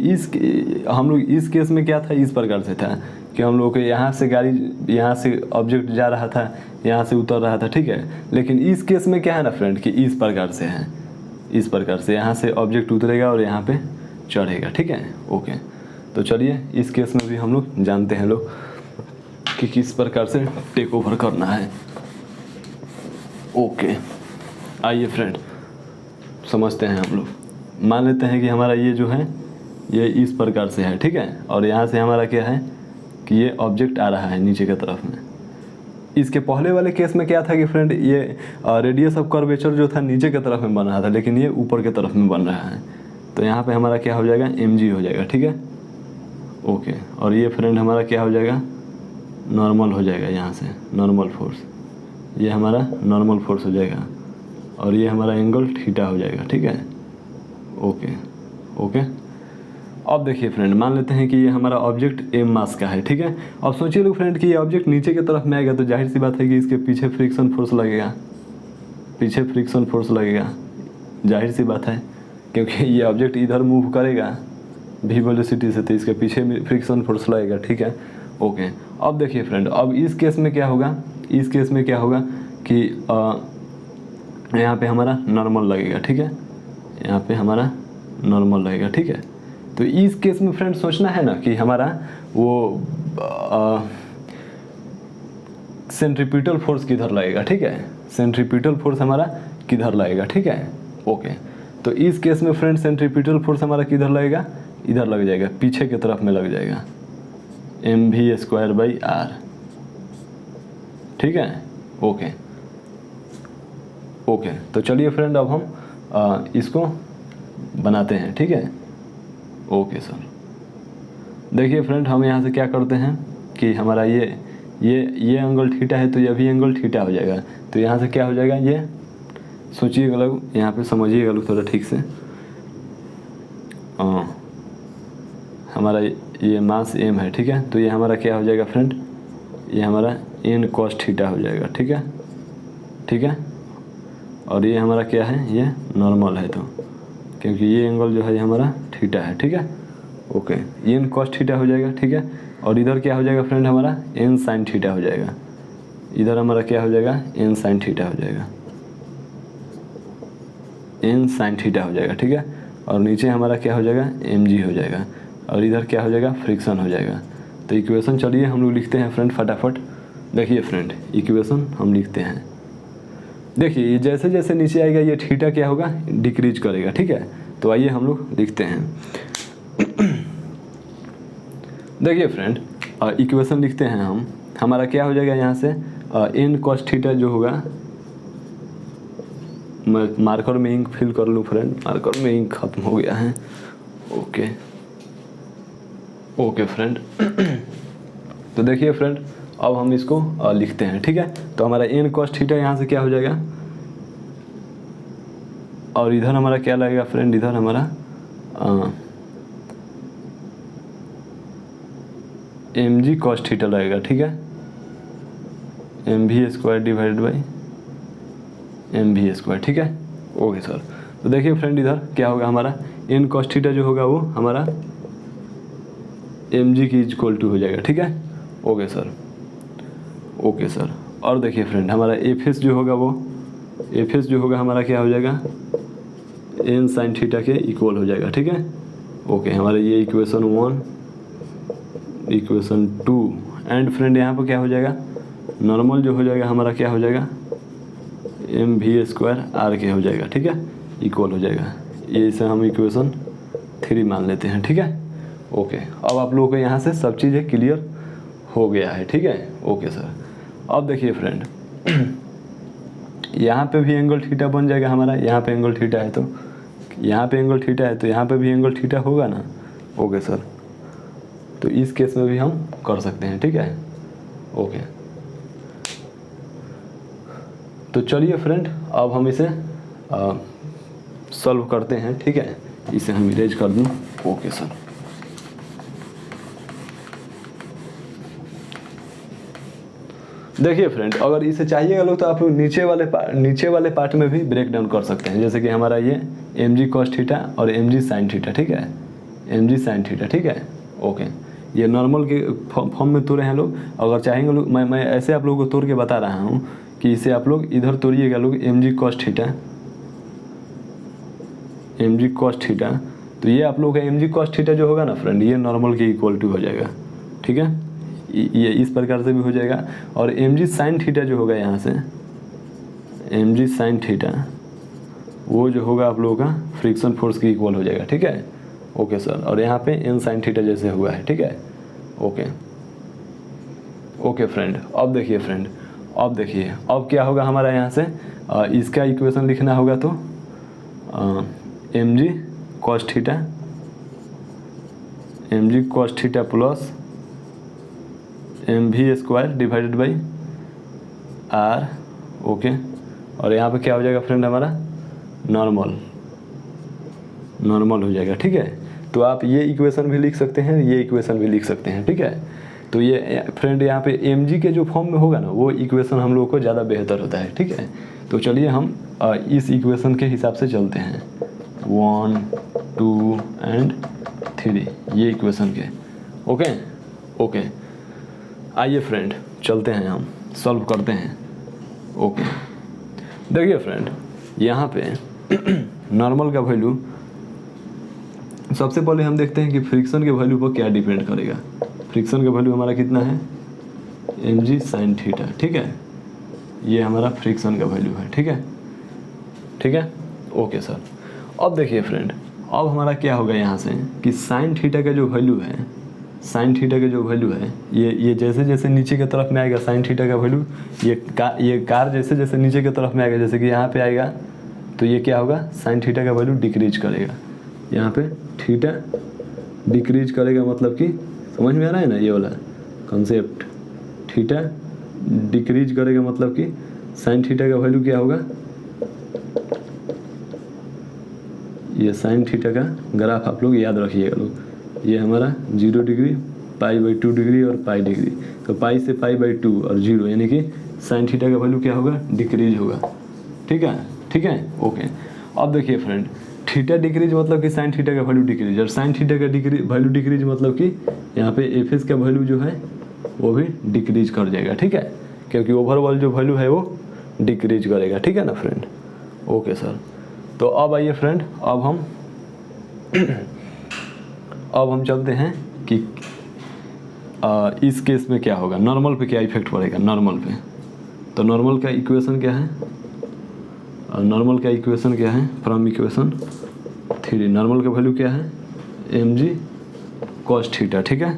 हम लोग इस केस में क्या था, इस प्रकार से था कि हम लोग को यहाँ से गाड़ी, यहाँ से ऑब्जेक्ट जा रहा था, यहाँ से उतर रहा था, ठीक है। लेकिन इस केस में क्या है ना फ्रेंड कि इस प्रकार से है, इस प्रकार से यहाँ से ऑब्जेक्ट उतरेगा और यहाँ पे चढ़ेगा, ठीक है, ओके। तो चलिए इस केस में भी हम लोग जानते हैं लोग कि किस प्रकार से टेक ओवर करना है, ओके। आइए फ्रेंड समझते हैं हम लोग। मान लेते हैं कि हमारा ये जो है ये इस प्रकार से है, ठीक है, और यहाँ से हमारा क्या है कि ये ऑब्जेक्ट आ रहा है नीचे की तरफ में। इसके पहले वाले केस में क्या था कि फ्रेंड ये रेडियस ऑफ कर्वेचर जो था नीचे की तरफ में बन रहा था, लेकिन ये ऊपर की तरफ में बन रहा है। तो यहाँ पे हमारा क्या हो जाएगा, mg हो जाएगा, ठीक है, ओके। और ये फ्रेंड हमारा क्या हो जाएगा, नॉर्मल हो जाएगा, यहाँ से नॉर्मल फोर्स, ये हमारा नॉर्मल फोर्स हो जाएगा, और ये हमारा एंगल थीटा हो जाएगा, ठीक है, ओके ओके। अब देखिए फ्रेंड, मान लेते हैं कि ये हमारा ऑब्जेक्ट m मास का है, ठीक है। अब सोचिए लोग फ्रेंड कि ये ऑब्जेक्ट नीचे की तरफ में आएगा तो जाहिर सी बात है कि इसके पीछे फ्रिक्शन फोर्स लगेगा, पीछे फ्रिक्शन फोर्स लगेगा, जाहिर सी बात है, क्योंकि ये ऑब्जेक्ट इधर मूव करेगा v वेलोसिटी से, तो इसके पीछे भी फ्रिक्शन फोर्स लगेगा, ठीक है, ओके। अब देखिए फ्रेंड, अब इस केस में क्या होगा, इस केस में क्या होगा कि यहाँ पे हमारा नॉर्मल लगेगा, ठीक है, यहाँ पे हमारा नॉर्मल लगेगा, ठीक है। तो इस केस में फ्रेंड सोचना है ना कि हमारा वो सेंट्रीपिटल फोर्स किधर लगेगा, ठीक है, सेंट्रीपिटल फोर्स हमारा किधर लगेगा, ठीक है, ओके। तो इस केस में फ्रेंड सेंट्रीपिटल फोर्स हमारा किधर लगेगा, इधर लग जाएगा, पीछे की तरफ में लग जाएगा, mv²/r, ठीक है, ओके ओके। तो चलिए फ्रेंड अब हम इसको बनाते हैं, ठीक है, ओके सर। देखिए फ्रेंड, हम यहाँ से क्या करते हैं कि हमारा ये एंगल थीटा है तो ये भी एंगल थीटा हो जाएगा, तो यहाँ से क्या हो जाएगा, सोचिएगा लोग, यहाँ पे समझिएगा लोग थोड़ा ठीक से। हमारा ये मास m है, ठीक है। तो ये हमारा क्या हो जाएगा फ्रेंड, ये हमारा n cos थीटा हो जाएगा, ठीक है, ठीक है। और ये हमारा क्या है, ये नॉर्मल है, तो क्योंकि ये एंगल जो है ये हमारा थीटा है, ठीक है। ओके, n cos थीटा हो जाएगा, ठीक है। और इधर क्या हो जाएगा फ्रेंड, हमारा n sin थीटा हो जाएगा। इधर हमारा क्या हो जाएगा, n sin थीटा हो जाएगा, n sin थीटा हो जाएगा, ठीक है। और नीचे हमारा क्या हो जाएगा, mg हो जाएगा। और इधर क्या हो जाएगा, फ्रिक्शन हो जाएगा। तो इक्वेशन चलिए हम लोग लिखते हैं फ्रेंड फटाफट। देखिए फ्रेंड, इक्वेशन हम लिखते हैं। देखिए ये जैसे जैसे नीचे आएगा ये थीटा क्या होगा, डिक्रीज करेगा, ठीक है। तो आइए हम लोग लिखते हैं। देखिए फ्रेंड, इक्वेशन लिखते हैं हम। हमारा क्या हो जाएगा यहाँ से, n cos थीटा जो होगा, मैं मार्कर में इंक फिल कर लूँ फ्रेंड, मार्कर में इंक खत्म हो गया है। Okay okay friend. तो देखिए फ्रेंड, अब हम इसको लिखते हैं, ठीक है। तो हमारा n cos थीटा यहाँ से क्या हो जाएगा, और इधर हमारा क्या लगेगा फ्रेंड, इधर हमारा mg cos थीटा लगेगा, ठीक है। mv square divided by mv square, ठीक है। Okay sir. तो देखिए फ्रेंड, इधर क्या होगा, हमारा n cos थीटा जो होगा वो हमारा mg की इक्वल टू हो जाएगा, ठीक है। Okay sir, okay sir. और देखिए फ्रेंड, हमारा fs जो होगा वो fs जो होगा हमारा क्या हो जाएगा, n sin थीटा के इक्वल हो जाएगा, ठीक है। ओके, हमारा ये इक्वेशन 1, इक्वेशन 2 एंड फ्रेंड यहाँ पर क्या हो जाएगा, नॉर्मल जो हो जाएगा हमारा क्या हो जाएगा, mv स्क्वायर आर के हो जाएगा, ठीक है, इक्वल हो जाएगा। ये इसे हम इक्वेशन 3 मान लेते हैं, ठीक है। ओके, अब आप लोगों को यहाँ से सब चीज़ें क्लियर हो गया है, ठीक है। Okay sir. अब देखिए फ्रेंड, यहाँ पे भी एंगल थीटा बन जाएगा हमारा, यहाँ पे एंगल थीटा है तो यहाँ पे एंगल थीटा है, तो यहाँ पे भी एंगल थीटा होगा ना। ओके सर, तो इस केस में भी हम कर सकते हैं, ठीक है। ओके, तो चलिए फ्रेंड, अब हम इसे सॉल्व करते हैं, ठीक है। इसे हम इरेज कर दूँ। Okay sir. देखिए फ्रेंड, अगर इसे चाहिएगा लोग तो आप लोग नीचे वाले पार्ट में भी ब्रेक डाउन कर सकते हैं। जैसे कि हमारा ये mg cos थीटा और mg sin थीटा, ठीक है, mg sin थीटा, ठीक है। ओके, ये नॉर्मल के फॉर्म में तोड़े हैं लोग। अगर चाहेंगे लोग, मैं ऐसे आप लोगों को तोड़ के बता रहा हूँ कि इसे आप लोग इधर तोड़िएगा लोग, mg cos theta, mg cos theta. तो ये आप लोगों का mg cos थीटा जो होगा ना फ्रेंड, ये नॉर्मल के इक्वल टू हो जाएगा, ठीक है। ये इस प्रकार से भी हो जाएगा। और mg sin थीटा जो होगा यहाँ से, mg sin थीटा वो जो होगा आप लोगों का फ्रिक्शन फोर्स के इक्वल हो जाएगा, ठीक है। Okay sir. और यहाँ पे n sin थीटा जैसे हुआ है, ठीक है। ओके ओके फ्रेंड, अब देखिए फ्रेंड, अब देखिए अब क्या होगा हमारा यहाँ से, इसका इक्वेशन लिखना होगा तो mg cos theta, mg cos theta plus mv square divided by R. Okay, और यहाँ पे क्या हो जाएगा फ्रेंड, हमारा नॉर्मल हो जाएगा, ठीक है। तो आप ये इक्वेशन भी लिख सकते हैं, ये इक्वेशन भी लिख सकते हैं, ठीक है। तो ये फ्रेंड यहाँ पे mg के जो फॉर्म में होगा ना, वो इक्वेशन हम लोगों को ज़्यादा बेहतर होता है, ठीक है। तो चलिए हम इस इक्वेशन के हिसाब से चलते हैं, 1 2 एंड 3, ये इक्वेशन के। ओके ओके, आइए फ्रेंड चलते हैं, हम सॉल्व करते हैं। ओके, देखिए फ्रेंड, यहाँ पे नॉर्मल का वैल्यू सबसे पहले हम देखते हैं कि फ्रिक्शन के वैल्यू पर क्या डिपेंड करेगा। फ्रिक्शन का वैल्यू हमारा कितना है, mg sin थीटा, ठीक है। ये हमारा फ्रिक्शन का वैल्यू है, ठीक है, ठीक है। Okay sir. अब देखिए फ्रेंड, अब हमारा क्या होगा यहाँ से कि sin थीटा का जो वैल्यू है, साइन थीटा का जो वैल्यू है, ये जैसे जैसे नीचे की तरफ में आएगा साइन थीटा का वैल्यू, ये कार जैसे जैसे नीचे की तरफ में आएगा, जैसे कि यहाँ पे आएगा तो ये क्या होगा, साइन थीटा का वैल्यू डिक्रीज करेगा। यहाँ पे थीटा डिक्रीज करेगा, मतलब कि समझ में आ रहा है ना ये वाला कॉन्सेप्ट। थीटा डिक्रीज करेगा मतलब कि साइन थीटा का वैल्यू क्या होगा, ये साइन थीटा का ग्राफ आप लोग याद रखिएगा लोग। ये हमारा 0 डिग्री, π/2 डिग्री और पाई डिग्री। तो पाई से π/2 और 0 यानी कि साइन थीटा का वैल्यू क्या होगा, डिक्रीज होगा। ठीक है, ठीक है, ओके। अब देखिए फ्रेंड, थीटा डिक्रीज मतलब कि साइन थीटा का वैल्यू डिक्रीज, और साइन थीटा का वैल्यू डिक्रीज मतलब कि यहाँ पे एफ एस का वैल्यू जो है वो भी डिक्रीज कर जाएगा। ठीक है, क्योंकि ओवरऑल जो वैल्यू है वो डिक्रीज करेगा। ठीक है ना फ्रेंड, ओके सर। तो अब आइए फ्रेंड, अब हम चलते हैं कि इस केस में क्या होगा, नॉर्मल पे क्या इफेक्ट पड़ेगा, नॉर्मल पे। तो नॉर्मल का इक्वेशन क्या है, नॉर्मल का इक्वेशन क्या है, फ्रॉम इक्वेशन 3 नॉर्मल का वैल्यू क्या है, mg cos थीटा। ठीक है,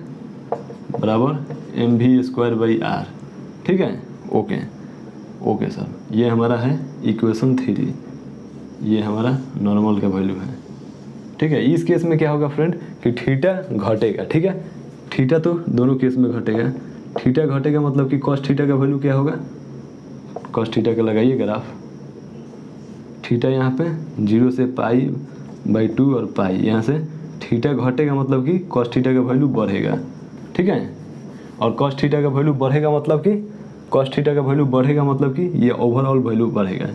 बराबर mv²/r। ठीक है, ओके, ओके सर। ये हमारा है इक्वेशन 3, ये हमारा नॉर्मल का वैल्यू है। ठीक है, इस केस में क्या होगा फ्रेंड कि थीटा घटेगा। ठीक है, थीटा तो दोनों केस में घटेगा। थीटा घटेगा मतलब कि cos थीटा का वैल्यू क्या होगा, cos थीटा का लगाइए ग्राफ। थीटा यहाँ पे 0 से π/2 और पाई, यहाँ से थीटा घटेगा मतलब कि cos थीटा का वैल्यू बढ़ेगा। ठीक है, और cos थीटा का वैल्यू बढ़ेगा मतलब कि cos थीटा का वैल्यू बढ़ेगा मतलब कि ये ओवरऑल वैल्यू बढ़ेगा।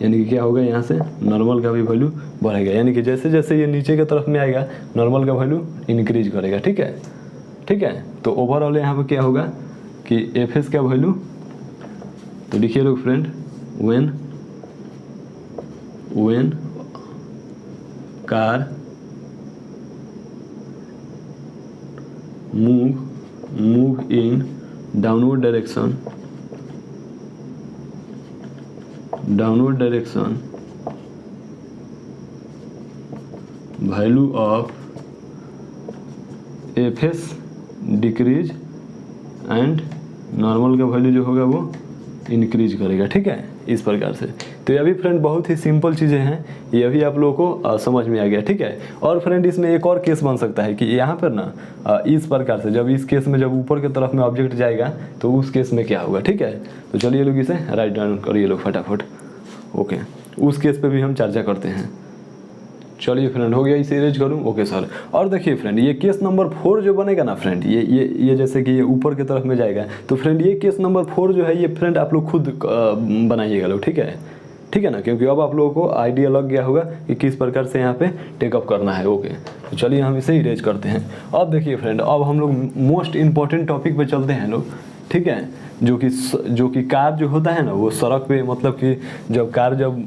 यानी कि क्या होगा, यहाँ से नॉर्मल का भी वैल्यू बढ़ेगा। यानी कि जैसे जैसे ये नीचे की तरफ में आएगा नॉर्मल का वैल्यू इंक्रीज करेगा। ठीक है, ठीक है। तो ओवरऑल यहाँ पे क्या होगा कि एफ एस का वैल्यू, तो लिखिए लोग friend, when car move in downward direction, value of fs decrease and normal का वैल्यू जो होगा वो इंक्रीज करेगा। ठीक है, इस प्रकार से। तो ये भी फ्रेंड बहुत ही सिंपल चीज़ें हैं, ये भी आप लोगों को समझ में आ गया। ठीक है, और फ्रेंड इसमें एक और केस बन सकता है कि यहाँ पर ना इस प्रकार से, जब इस केस में जब ऊपर की तरफ में ऑब्जेक्ट जाएगा तो उस केस में क्या होगा। ठीक है, तो चलिए लोग इसे राइट डाउन करिए लोग फटाफट। ओके, उस केस पे भी हम चर्चा करते हैं। चलिए फ्रेंड, हो गया, इसे इरेज करूँ। Okay sir. और देखिए फ्रेंड, ये केस नंबर 4 जो बनेगा ना फ्रेंड, ये जैसे कि ये ऊपर की तरफ में जाएगा, तो फ्रेंड ये केस नंबर 4 जो है ये फ्रेंड आप लोग खुद बनाइएगा लोग। ठीक है, ठीक है ना, क्योंकि अब आप लोगों को आइडिया लग गया होगा कि किस प्रकार से यहाँ पे टेकअप करना है। ओके, तो चलिए हम इसे इरेज करते हैं। अब देखिए फ्रेंड, अब हम लोग मोस्ट इम्पॉर्टेंट टॉपिक पे चलते हैं लोग। ठीक है, जो कि कार जो होता है ना वो सड़क पे, मतलब कि जब कार जब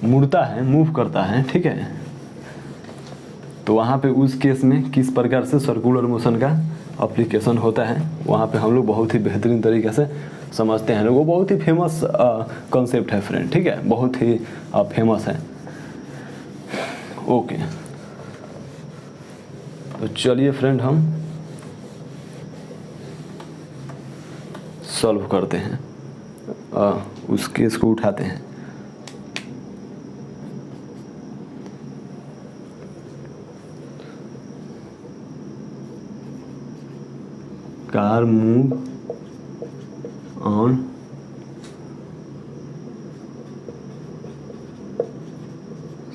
मुड़ता है, मूव करता है, ठीक है, तो वहाँ पे उस केस में किस प्रकार से सर्कुलर मोशन का एप्लीकेशन होता है, वहाँ पे हम लोग बहुत ही बेहतरीन तरीके से समझते हैं। वो बहुत ही फेमस कॉन्सेप्ट है फ्रेंड। ठीक है, बहुत ही फेमस है। ओके, तो चलिए फ्रेंड हम सॉल्व करते हैं, उस केस को उठाते हैं। Car move on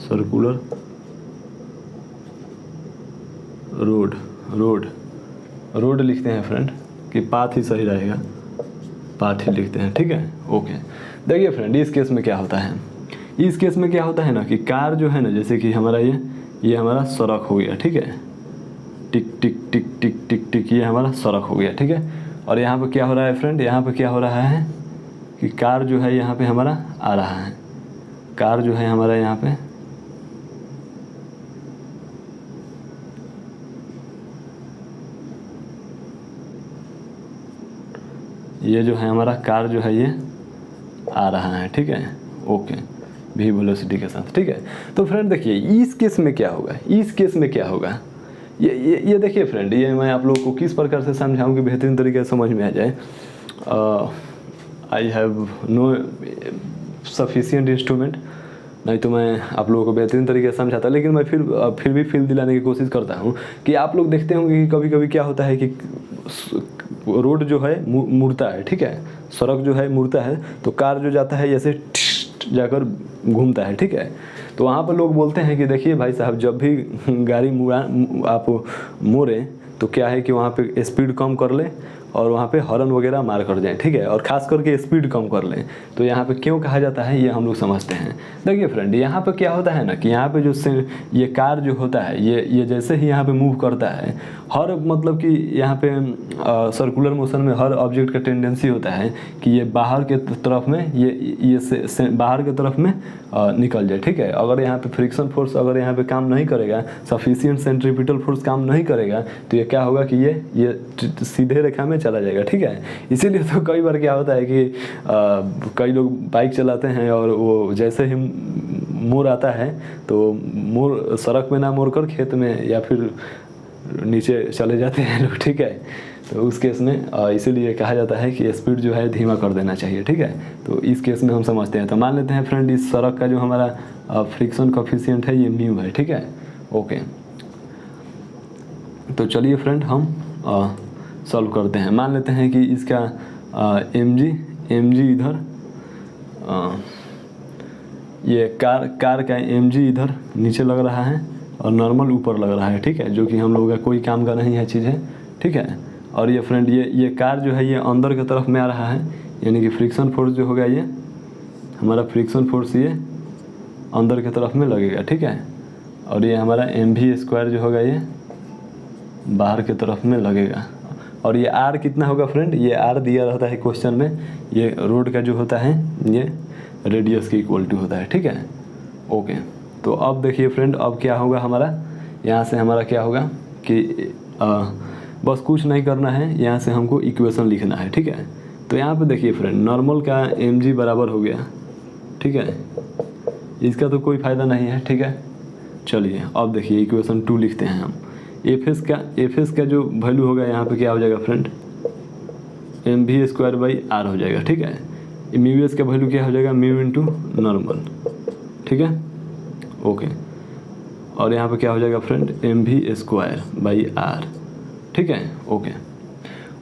circular road लिखते हैं फ्रेंड, कि पाथ ही सही रहेगा, पाथ ही लिखते हैं। ठीक है, ओके। देखिए फ्रेंड, इस केस में क्या होता है, इस केस में क्या होता है ना कि कार जो है ना, जैसे कि हमारा ये हमारा सड़क हो गया। ठीक है, टिक टिक टिक टिक टिक टिक, ये हमारा सड़क हो गया। ठीक है, और यहाँ पे क्या हो रहा है फ्रेंड, यहाँ पे क्या हो रहा है कि कार जो है यहाँ पे हमारा आ रहा है, कार जो है हमारा यहाँ पे ये जो है हमारा कार जो है ये आ रहा है। ठीक है, ओके, भी वेलोसिटी के साथ। ठीक है, तो फ्रेंड देखिए इस केस में क्या होगा, इस केस में क्या होगा, ये देखिए फ्रेंड, ये मैं आप लोगों को किस प्रकार से समझाऊं कि बेहतरीन तरीके से समझ में आ जाए। I have no sufficient instrument, नहीं तो मैं आप लोगों को बेहतरीन तरीके से समझाता, लेकिन मैं फिर भी फील दिलाने की कोशिश करता हूँ कि आप लोग देखते होंगे कि कभी कभी क्या होता है कि रोड जो है मुड़ता है। ठीक है, सड़क जो है मुड़ता है, तो कार जो जाता है ऐसे जाकर घूमता है। ठीक है, तो वहाँ पर लोग बोलते हैं कि देखिए भाई साहब, जब भी गाड़ी आप मोड़ें तो क्या है कि वहाँ पे स्पीड कम कर लें और वहाँ पे हॉर्न वगैरह मार कर जाएं, ठीक है, और ख़ास करके स्पीड कम कर लें। तो यहाँ पे क्यों कहा जाता है ये हम लोग समझते हैं। देखिए फ्रेंड, यहाँ पे क्या होता है ना कि यहाँ पे जो ये कार जो होता है ये जैसे ही यहाँ पे मूव करता है, हर मतलब कि यहाँ पे सर्कुलर मोशन में हर ऑब्जेक्ट का टेंडेंसी होता है कि ये बाहर के तरफ में ये बाहर के तरफ में निकल जाए, ठीक है। अगर यहाँ पे फ्रिक्शन फोर्स अगर यहाँ पे काम नहीं करेगा, सफिशिएंट सेंट्रीपिटल फोर्स काम नहीं करेगा, तो ये क्या होगा कि ये सीधे रेखा में चला जाएगा, ठीक है। इसीलिए तो कई बार क्या होता है कि कई लोग बाइक चलाते हैं और वो जैसे ही मोड़ आता है तो मोड़ सड़क में ना मोड़ कर खेत में या फिर नीचे चले जाते हैं लोग, ठीक है। तो उस केस में इसीलिए कहा जाता है कि स्पीड जो है धीमा कर देना चाहिए, ठीक है। तो इस केस में हम समझते हैं। तो मान लेते हैं फ्रेंड, इस सड़क का जो हमारा फ्रिक्शन कोफिशिएंट है ये म्यू है, ठीक है, ओके। तो चलिए फ्रेंड हम सॉल्व करते हैं। मान लेते हैं कि इसका एम जी इधर, ये कार का एम जी इधर नीचे लग रहा है और नॉर्मल ऊपर लग रहा है, ठीक है, जो कि हम लोगों का कोई काम का नहीं है चीज़ है, ठीक है। और ये फ्रेंड ये कार जो है ये अंदर की तरफ में आ रहा है, यानी कि फ्रिक्शन फोर्स जो होगा ये हमारा फ्रिक्शन फोर्स ये अंदर की तरफ में लगेगा, ठीक है। और ये हमारा एम भी स्क्वायर जो होगा ये बाहर की तरफ में लगेगा। और ये आर कितना होगा फ्रेंड, ये आर दिया रहता है क्वेश्चन में, ये रोड का जो होता है ये रेडियस के इक्वल टू होता है, ठीक है, ओके। तो अब देखिए फ्रेंड, अब क्या होगा हमारा, यहाँ से हमारा क्या होगा कि बस कुछ नहीं करना है, यहाँ से हमको इक्वेशन लिखना है, ठीक है। तो यहाँ पे देखिए फ्रेंड, नॉर्मल का एम जी बराबर हो गया, ठीक है, इसका तो कोई फ़ायदा नहीं है, ठीक है। चलिए अब देखिए इक्वेशन 2 लिखते हैं हम। एफ एस का जो वैल्यू होगा यहाँ पे क्या हो जाएगा फ्रेंड, एम भी स्क्वायर बाई आर हो जाएगा, ठीक है। म्यू एस का वैल्यू क्या हो जाएगा, म्यू इंटू नॉर्मल, ठीक है, ओके। और यहाँ पे क्या हो जाएगा फ्रेंड, एम भी स्क्वायर बाई आर, ठीक है, ओके।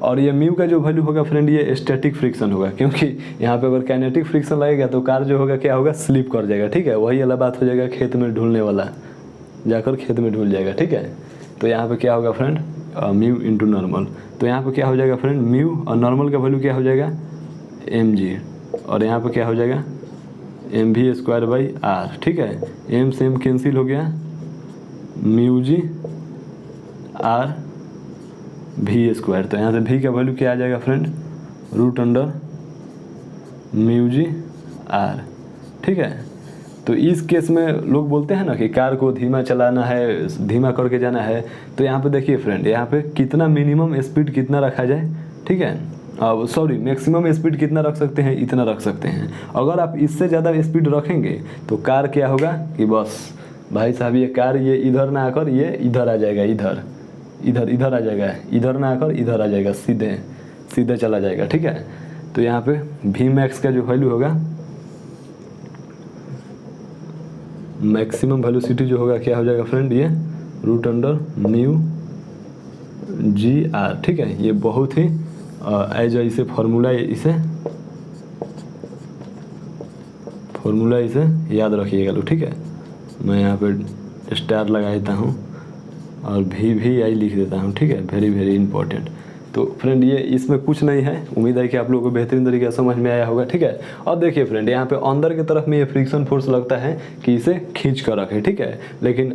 और ये म्यू का जो वैल्यू होगा फ्रेंड ये स्टैटिक फ्रिक्शन होगा, क्योंकि यहाँ पे अगर काइनेटिक फ्रिक्शन लगेगा तो कार जो होगा क्या होगा, स्लिप कर जाएगा, ठीक है। वही अलग बात हो जाएगा खेत में ढूलने वाला, जाकर खेत में ढूल जाएगा, ठीक है। तो यहाँ पे क्या होगा फ्रेंड, म्यू इंटू नॉर्मल। तो यहाँ पे क्या हो जाएगा फ्रेंड, म्यू और नॉर्मल का वैल्यू क्या हो जाएगा, एम जी, और यहाँ पे क्या हो जाएगा, एम भी स्क्वायर बाई आर, ठीक है। एम से एम कैंसिल हो गया, म्यू जी आर भी स्क्वायर। तो यहाँ से भी का वैल्यू क्या आ जाएगा friend, root under mu G R, ठीक है। तो इस केस में लोग बोलते हैं ना कि कार को धीमा चलाना है, धीमा करके जाना है। तो यहाँ पे देखिए फ्रेंड, यहाँ पे कितना मिनिमम स्पीड कितना रखा जाए, ठीक है, सॉरी मैक्सिमम स्पीड कितना रख सकते हैं, इतना रख सकते हैं। अगर आप इससे ज़्यादा स्पीड रखेंगे तो कार क्या होगा कि बस भाई साहब ये कार ये इधर ना आकर ये इधर आ जाएगा, इधर आ जाएगा, इधर ना आकर इधर आ जाएगा, सीधे चला जाएगा, ठीक है। तो यहाँ पे वी मैक्स का जो वैल्यू होगा, मैक्सिमम वेलोसिटी जो होगा क्या हो जाएगा फ्रेंड, ये root under mu G R, ठीक है। ये बहुत ही एज इसे फार्मूला इसे याद रखिएगा लोग, ठीक है। मैं यहाँ पे स्टार लगा देता हूँ और भी आई लिख देता हूँ, ठीक है, वेरी वेरी इंपॉर्टेंट। तो फ्रेंड ये इसमें कुछ नहीं है, उम्मीद है कि आप लोगों को बेहतरीन तरीके से समझ में आया होगा, ठीक है। और देखिए फ्रेंड, यहाँ पे अंदर की तरफ में ये फ्रिक्शन फोर्स लगता है कि इसे खींच कर रखे, ठीक है। लेकिन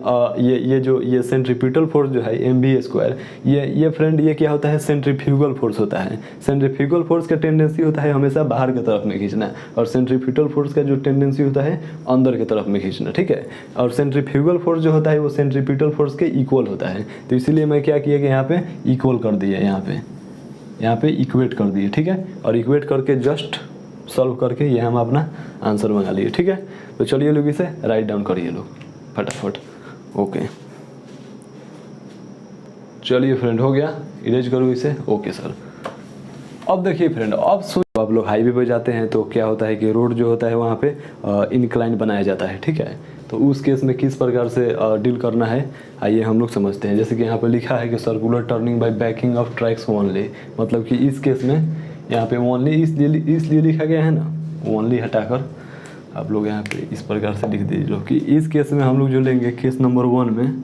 ये सेंट्रीपिटल फोर्स जो है एम बी स्क्वायर, ये फ्रेंड ये क्या होता है, सेंट्रीफ्यूगल फोर्स होता है। सेंट्रीफ्यूगल फोर्स का टेंडेंसी होता है हमेशा बाहर की तरफ में खींचना, और सेंट्रीपिटल फोर्स का जो टेंडेंसी होता है अंदर की तरफ में खींचना, ठीक है। और सेंट्रीफ्यूगल फोर्स जो होता है वो सेंट्रीपिटल फोर्स के इक्वल होता है। तो इसीलिए मैं क्या किया कि यहाँ पे इक्वल कर दिया, यहाँ पे इक्वेट कर दिए, ठीक है। और इक्वेट करके जस्ट सॉल्व करके ये हम अपना आंसर मंगा लिए, ठीक है। तो चलिए लोग इसे राइट डाउन करिए लोग फटाफट, ओके। चलिए फ्रेंड हो गया, इरेज करो इसे, ओके सर। अब देखिए फ्रेंड, अब आप लोग हाईवे पे जाते हैं तो क्या होता है कि रोड जो होता है वहाँ पे इनक्लाइन बनाया जाता है, ठीक है। तो उस केस में किस प्रकार से डील करना है आइए हम लोग समझते हैं। जैसे कि यहाँ पे लिखा है कि circular turning by banking of tracks only, मतलब कि इस केस में यहाँ पे ओनली इसलिए लिखा गया है ना, ओनली हटाकर आप लोग यहाँ पे इस प्रकार से लिख दीजिए कि इस केस में हम लोग जो लेंगे केस नंबर 1 में,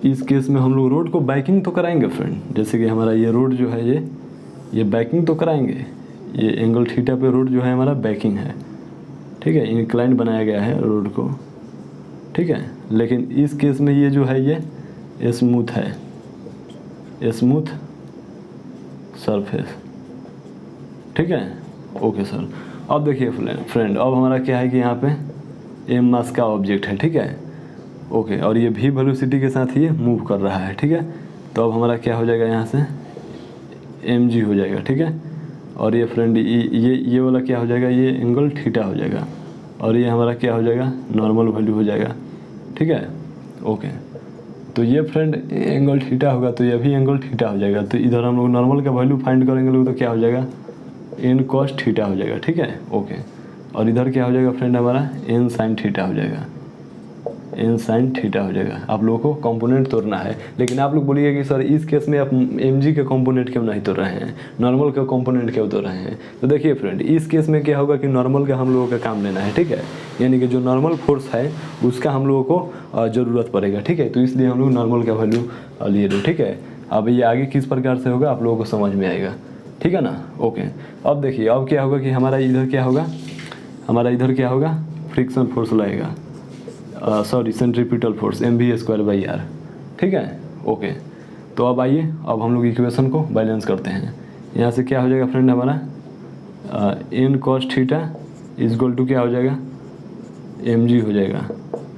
इस केस में हम लोग रोड को बाइकिंग तो कराएंगे फ्रेंड। जैसे कि हमारा ये रोड जो है ये बाइकिंग तो कराएंगे, ये एंगल थीटा पे रोड जो है हमारा बाइकिंग है, ठीक है, इंक्लाइन बनाया गया है रोड को, ठीक है। लेकिन इस केस में ये जो है ये स्मूथ है, स्मूथ सरफेस, ठीक है। ओके सर, अब देखिए फ्रेंड, अब हमारा क्या है कि यहाँ पे एम मास का ऑब्जेक्ट है, ठीक है। ओके, और ये भी वेलोसिटी के साथ ये मूव कर रहा है, ठीक है। तो अब हमारा क्या हो जाएगा, यहाँ से mg हो जाएगा, ठीक है। और ये फ्रेंड ये वाला क्या हो जाएगा, ये एंगल थीटा हो जाएगा, और ये हमारा क्या हो जाएगा, नॉर्मल वैल्यू हो जाएगा, ठीक है। ओके, तो ये फ्रेंड एंगल थीटा होगा, तो ये भी एंगल थीटा हो जाएगा। तो इधर हम लोग नॉर्मल का वैल्यू फाइंड करेंगे लोग, तो क्या हो जाएगा, n cos थीटा हो जाएगा, ठीक है। ओके, और इधर क्या हो जाएगा फ्रेंड, हमारा n sin थीटा हो जाएगा, n sin थीटा हो जाएगा। आप लोगों को कंपोनेंट तोड़ना है, लेकिन आप लोग बोलिए कि सर इस केस में आप mg के कंपोनेंट क्यों नहीं तोड़ रहे हैं, नॉर्मल का कंपोनेंट क्यों तोड़ रहे हैं। तो देखिए फ्रेंड, इस केस में क्या होगा कि नॉर्मल का हम लोगों का काम लेना है, ठीक है। यानी कि जो नॉर्मल फोर्स है उसका हम लोगों को ज़रूरत पड़ेगा, ठीक है। तो इसलिए हम लोग नॉर्मल का वैल्यू लिए लो, ठीक है। अब ये आगे किस प्रकार से होगा आप लोगों को समझ में आएगा, ठीक है ना। ओके, अब देखिए, अब क्या होगा कि हमारा इधर क्या होगा, हमारा इधर क्या होगा, फ्रिक्शन फोर्स लगेगा, सॉरी सेंट्रीपिटल फोर्स mv²/r, ठीक है। ओके, तो अब आइए, अब हम लोग इक्वेशन को बैलेंस करते हैं। यहाँ से क्या हो जाएगा फ्रेंड, हमारा n cos theta equal to क्या हो जाएगा, mg हो जाएगा,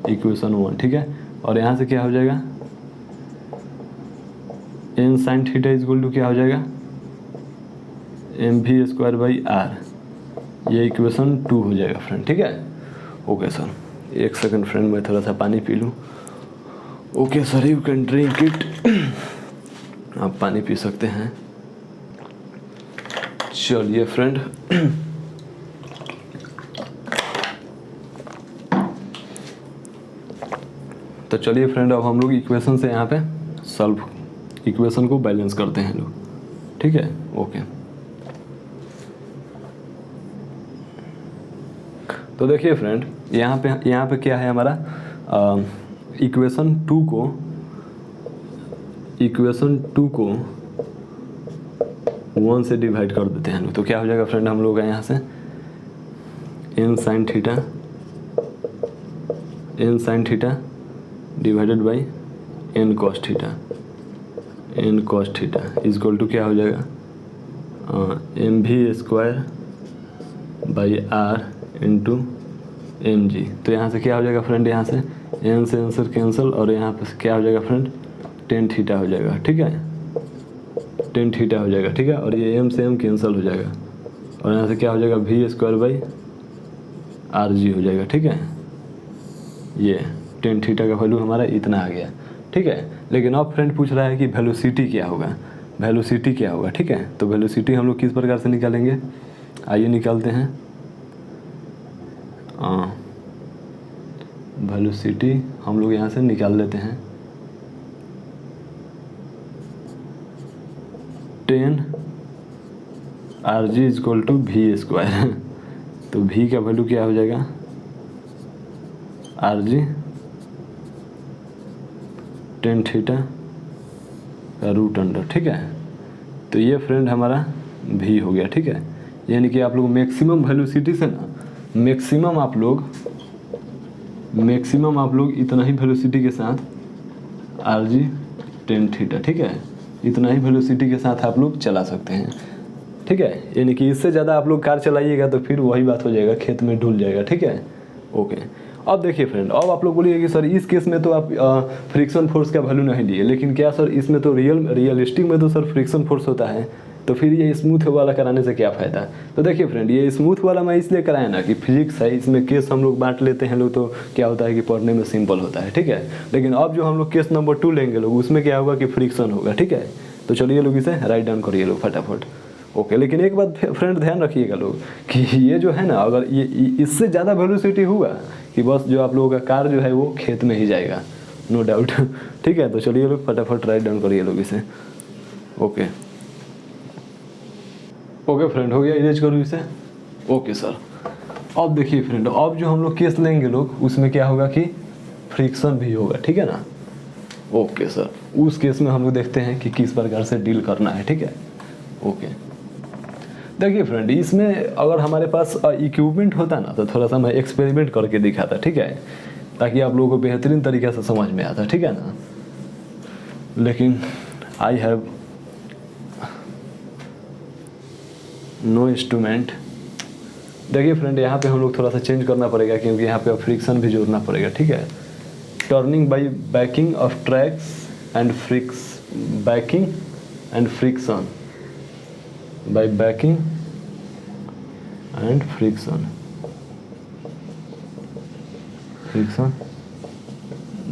इक्वेशन 1, ठीक है। और यहाँ से क्या हो जाएगा, n sin theta equal to क्या हो जाएगा, mv²/r, ये इक्वेशन 2 हो जाएगा फ्रेंड, ठीक है। ओके सर, एक सेकंड फ्रेंड, मैं थोड़ा सा पानी पी लूँ। Okay sir, you can drink it, आप पानी पी सकते हैं। चलिए फ्रेंड, तो चलिए फ्रेंड, अब हम लोग इक्वेशन से यहाँ पे सॉल्व, इक्वेशन को बैलेंस करते हैं लोग, ठीक है। ओके, तो देखिए फ्रेंड, यहाँ पे क्या है हमारा, इक्वेशन 2 को 1 से डिवाइड कर देते हैं लोग। तो क्या हो जाएगा फ्रेंड, हम लोग का यहाँ से n sin theta divided by n cos theta equal to क्या हो जाएगा, mv²/r इंटू mg। तो यहाँ से क्या हो जाएगा फ्रेंड, यहाँ से n से आंसर कैंसिल, और यहाँ पे क्या हो जाएगा फ्रेंड, tan थीटा हो जाएगा, ठीक है, tan थीटा हो जाएगा, ठीक है। और ये m से m कैंसिल हो जाएगा, और यहाँ से क्या हो जाएगा, v²/rg हो जाएगा, ठीक है। ये tan थीटा का वैल्यू हमारा इतना आ गया, ठीक है। लेकिन अब फ्रेंड पूछ रहा है कि वेलोसिटी क्या होगा, वेलोसिटी क्या होगा, ठीक है। तो वेलोसिटी हम लोग किस प्रकार से निकालेंगे, आइए निकालते हैं। वेलोसिटी हम लोग यहाँ से निकाल लेते हैं, 10 rg इक्वल टू v²। तो v का वैल्यू क्या हो जाएगा, rg tan थीटा का √अंडर, ठीक है। तो ये फ्रेंड हमारा v हो गया, ठीक है। यानी कि आप लोग मैक्सिमम वेलोसिटी से ना, मैक्सिमम आप लोग इतना ही वेलोसिटी के साथ rg tan थीटा, ठीक है, इतना ही वेलोसिटी के साथ आप लोग चला सकते हैं, ठीक है। यानी कि इससे ज़्यादा आप लोग कार चलाइएगा तो फिर वही बात हो जाएगा, खेत में ढुल जाएगा, ठीक है। ओके, अब देखिए फ्रेंड, अब आप लोग बोलिए कि सर इस केस में तो आप फ्रिक्शन फोर्स का वैल्यू नहीं लिए, लेकिन क्या सर इसमें तो रियलिस्टिक में तो सर फ्रिक्शन फोर्स होता है, तो फिर ये स्मूथ वाला कराने से क्या फ़ायदा। तो देखिए फ्रेंड, ये स्मूथ वाला मैं इसलिए कराया ना कि फिजिक्स है, इसमें केस हम लोग बांट लेते हैं लोग, तो क्या होता है कि पढ़ने में सिंपल होता है, ठीक है। लेकिन अब जो हम लोग केस नंबर 2 लेंगे लोग, उसमें क्या होगा कि फ्रिक्शन होगा, ठीक है। तो चलिए लोग इसे राइट डाउन करिए लोग फटाफट। ओके, लेकिन एक बात फ्रेंड ध्यान रखिएगा लोग कि ये जो है ना, अगर ये इससे ज़्यादा वेलोसिटी हुआ कि बस जो आप लोगों का कार जो है वो खेत में ही जाएगा, नो डाउट, ठीक है। तो चलिए लोग फटाफट राइट डाउन करिए लोग इसे। ओके ओके फ्रेंड, हो गया, इरेज करूँ इसे। ओके सर, अब देखिए फ्रेंड, अब जो हम लोग केस लेंगे लोग, उसमें क्या होगा कि फ्रिक्शन भी होगा, ठीक है ना। ओके सर, उस केस में हम लोग देखते हैं कि किस प्रकार से डील करना है, ठीक है। ओके, देखिए फ्रेंड, इसमें अगर हमारे पास इक्विपमेंट होता ना तो थोड़ा सा मैं एक्सपेरिमेंट करके दिखाता, ठीक है, ताकि आप लोगों को बेहतरीन तरीके से समझ में आता, ठीक है ना। लेकिन आई हैव नो इंस्ट्रूमेंट। देखिए फ्रेंड, यहाँ पे हम लोग थोड़ा सा चेंज करना पड़ेगा, क्योंकि यहाँ पे फ्रिक्शन भी जोड़ना पड़ेगा, ठीक है। Turning by banking of tracks and backing and friction, by backing and friction